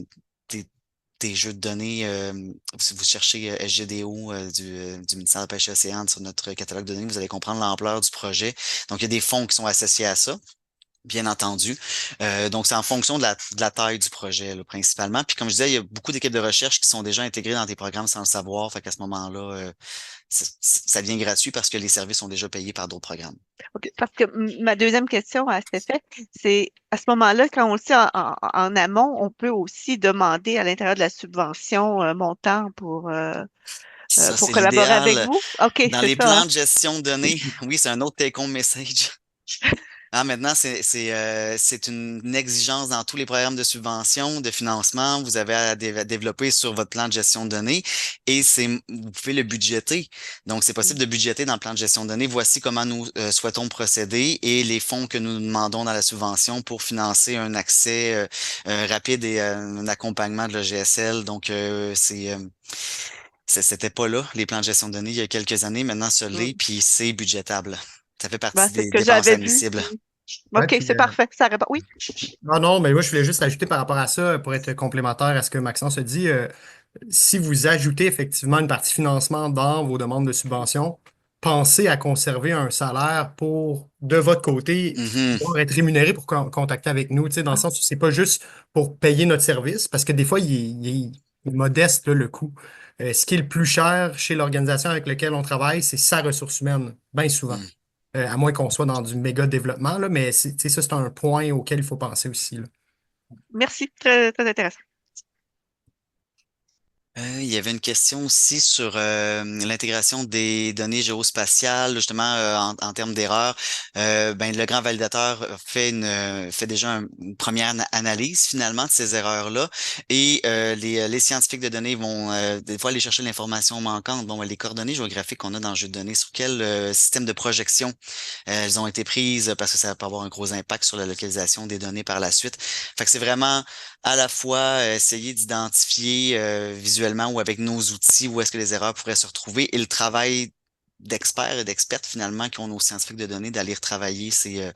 A: des jeux de données, si vous cherchez SGDO du ministère de la Pêche et Océane sur notre catalogue de données, vous allez comprendre l'ampleur du projet. Donc, il y a des fonds qui sont associés à ça. Bien entendu. Donc, c'est en fonction de la taille du projet, là, principalement. Puis, comme je disais, il y a beaucoup d'équipes de recherche qui sont déjà intégrées dans des programmes sans le savoir. Fait qu'à ce moment-là, ça devient gratuit parce que les services sont déjà payés par d'autres programmes.
G: OK. Parce que ma deuxième question à cet effet, c'est à ce moment-là, quand on le sait en amont, on peut aussi demander à l'intérieur de la subvention un montant
A: Ça,
G: pour
A: c'est
G: collaborer avec
A: l'idéal.
G: vous. OK,
A: Dans
G: c'est
A: les
G: ça, hein?
A: plans de gestion de données, oui, c'est un autre take-home message. Ah, maintenant, c'est une exigence dans tous les programmes de subvention, de financement. Vous avez à développer sur votre plan de gestion de données et vous pouvez le budgéter. Donc, c'est possible de budgéter dans le plan de gestion de données. Voici comment nous souhaitons procéder et les fonds que nous demandons dans la subvention pour financer un accès rapide et un accompagnement de l'OGSL. Donc, c'était pas là, les plans de gestion de données, il y a quelques années. Maintenant, ça l'est,
G: Mm.
A: puis c'est budgétable. Ça fait
G: Ben,
A: partie
G: c'est ce
A: des
G: que
A: dépenses
G: j'avais vu.
A: admissibles.
C: Ouais,
G: OK,
C: puis,
G: c'est parfait. Ça répond. Oui.
C: ah non, mais moi, je voulais juste ajouter par rapport à ça, pour être complémentaire à ce que Maxence a dit, si vous ajoutez effectivement une partie financement dans vos demandes de subvention, pensez à conserver un salaire pour, de votre côté,
A: Mhm.
C: pouvoir être rémunéré pour contacter avec nous, tu sais, dans le
G: Ah,
C: sens où c'est pas juste pour payer notre service, parce que des fois, il est modeste, là, le coût. Ce qui est le plus cher chez l'organisation avec laquelle on travaille, c'est sa ressource humaine, bien souvent.
A: Mhm.
C: À moins qu'on soit dans du méga développement, là, mais tu sais, ça, c'est un point auquel il faut penser aussi, là.
G: merci. Très, très intéressant.
A: Il y avait une question aussi sur l'intégration des données géospatiales, justement en termes d'erreurs. Ben, le grand validateur fait déjà une première analyse finalement de ces erreurs-là, et les scientifiques de données vont des fois aller chercher l'information manquante. Bon, ben, les coordonnées géographiques qu'on a dans le jeu de données, sur quel système de projection elles ont été prises, parce que ça peut avoir un gros impact sur la localisation des données par la suite. Fait que c'est vraiment à la fois essayer d'identifier visuellement ou avec nos outils où est-ce que les erreurs pourraient se retrouver, et le travail d'experts et d'expertes finalement qui ont nos scientifiques de données d'aller retravailler ces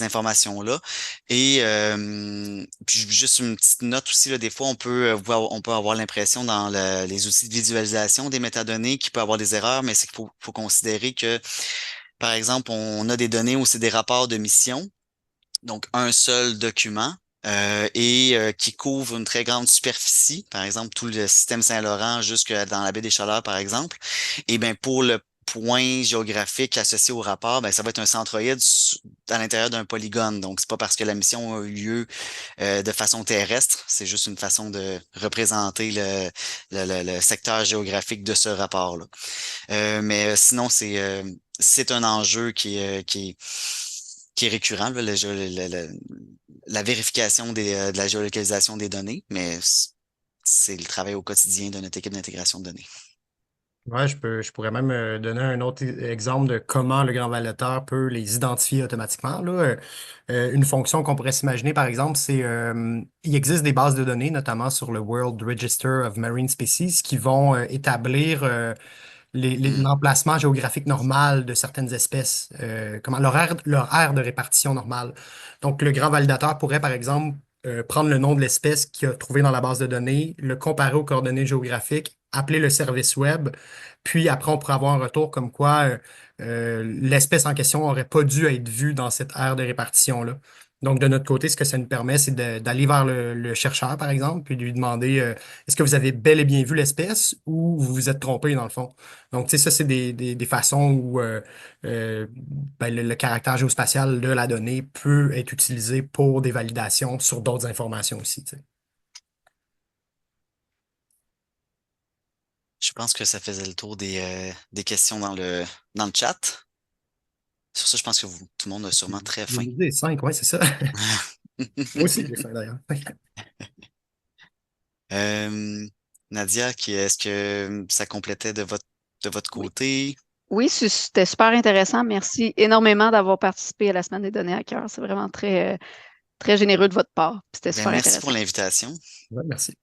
A: informations-là. Et puis juste une petite note aussi, là, des fois on peut avoir l'impression dans les outils de visualisation des métadonnées qu'il peut avoir des erreurs, mais c'est qu'il faut considérer que, par exemple, on a des données où c'est des rapports de mission, donc un seul document. et qui couvre une très grande superficie, par exemple tout le système Saint-Laurent jusque dans la baie des Chaleurs, par exemple. Et bien pour le point géographique associé au rapport, ben, ça va être un centroïde à l'intérieur d'un polygone. Donc, c'est pas parce que la mission a eu lieu de façon terrestre, c'est juste une façon de représenter le secteur géographique de ce rapport-là. Mais sinon, c'est un enjeu qui est récurrent, là, la vérification de la géolocalisation des données, mais c'est le travail au quotidien de notre équipe d'intégration de données.
C: Ouais, je pourrais même donner un autre exemple de comment le grand validateur peut les identifier automatiquement, là. Une fonction qu'on pourrait s'imaginer, par exemple, c'est il existe des bases de données, notamment sur le World Register of Marine Species, qui vont établir
A: Hmm.
C: l'emplacement géographique normal de certaines espèces, leur aire de répartition normale. Donc, le grand validateur pourrait, par exemple, prendre le nom de l'espèce qu'il a trouvé dans la base de données, le comparer aux coordonnées géographiques, appeler le service web, puis après, on pourrait avoir un retour comme quoi l'espèce en question n'aurait pas dû être vue dans cette aire de répartition-là. Donc, de notre côté, ce que ça nous permet, c'est d'aller vers le chercheur, par exemple, puis de lui demander est-ce que vous avez bel et bien vu l'espèce ou vous vous êtes trompé, dans le fond? Donc, tu sais, ça, c'est des façons où ben, le caractère géospatial de la donnée peut être utilisé pour des validations sur d'autres informations aussi, tu sais.
A: Je pense que ça faisait le tour des questions dans le chat. Sur ça, je pense que tout le monde a sûrement très
C: Il y a
A: faim.
C: une idée, 5, ouais, c'est ça. Moi aussi, j'ai faim d'ailleurs.
A: Euh, Nadia, est-ce que ça complétait de votre
H: Oui,
A: côté?
H: oui, c'était super intéressant. Merci énormément d'avoir participé à la Semaine des données à cœur. C'est vraiment très généreux de votre part. Puis c'était
A: Ben,
H: super
A: merci pour
H: intéressant.
A: l'invitation.
C: Ouais, merci.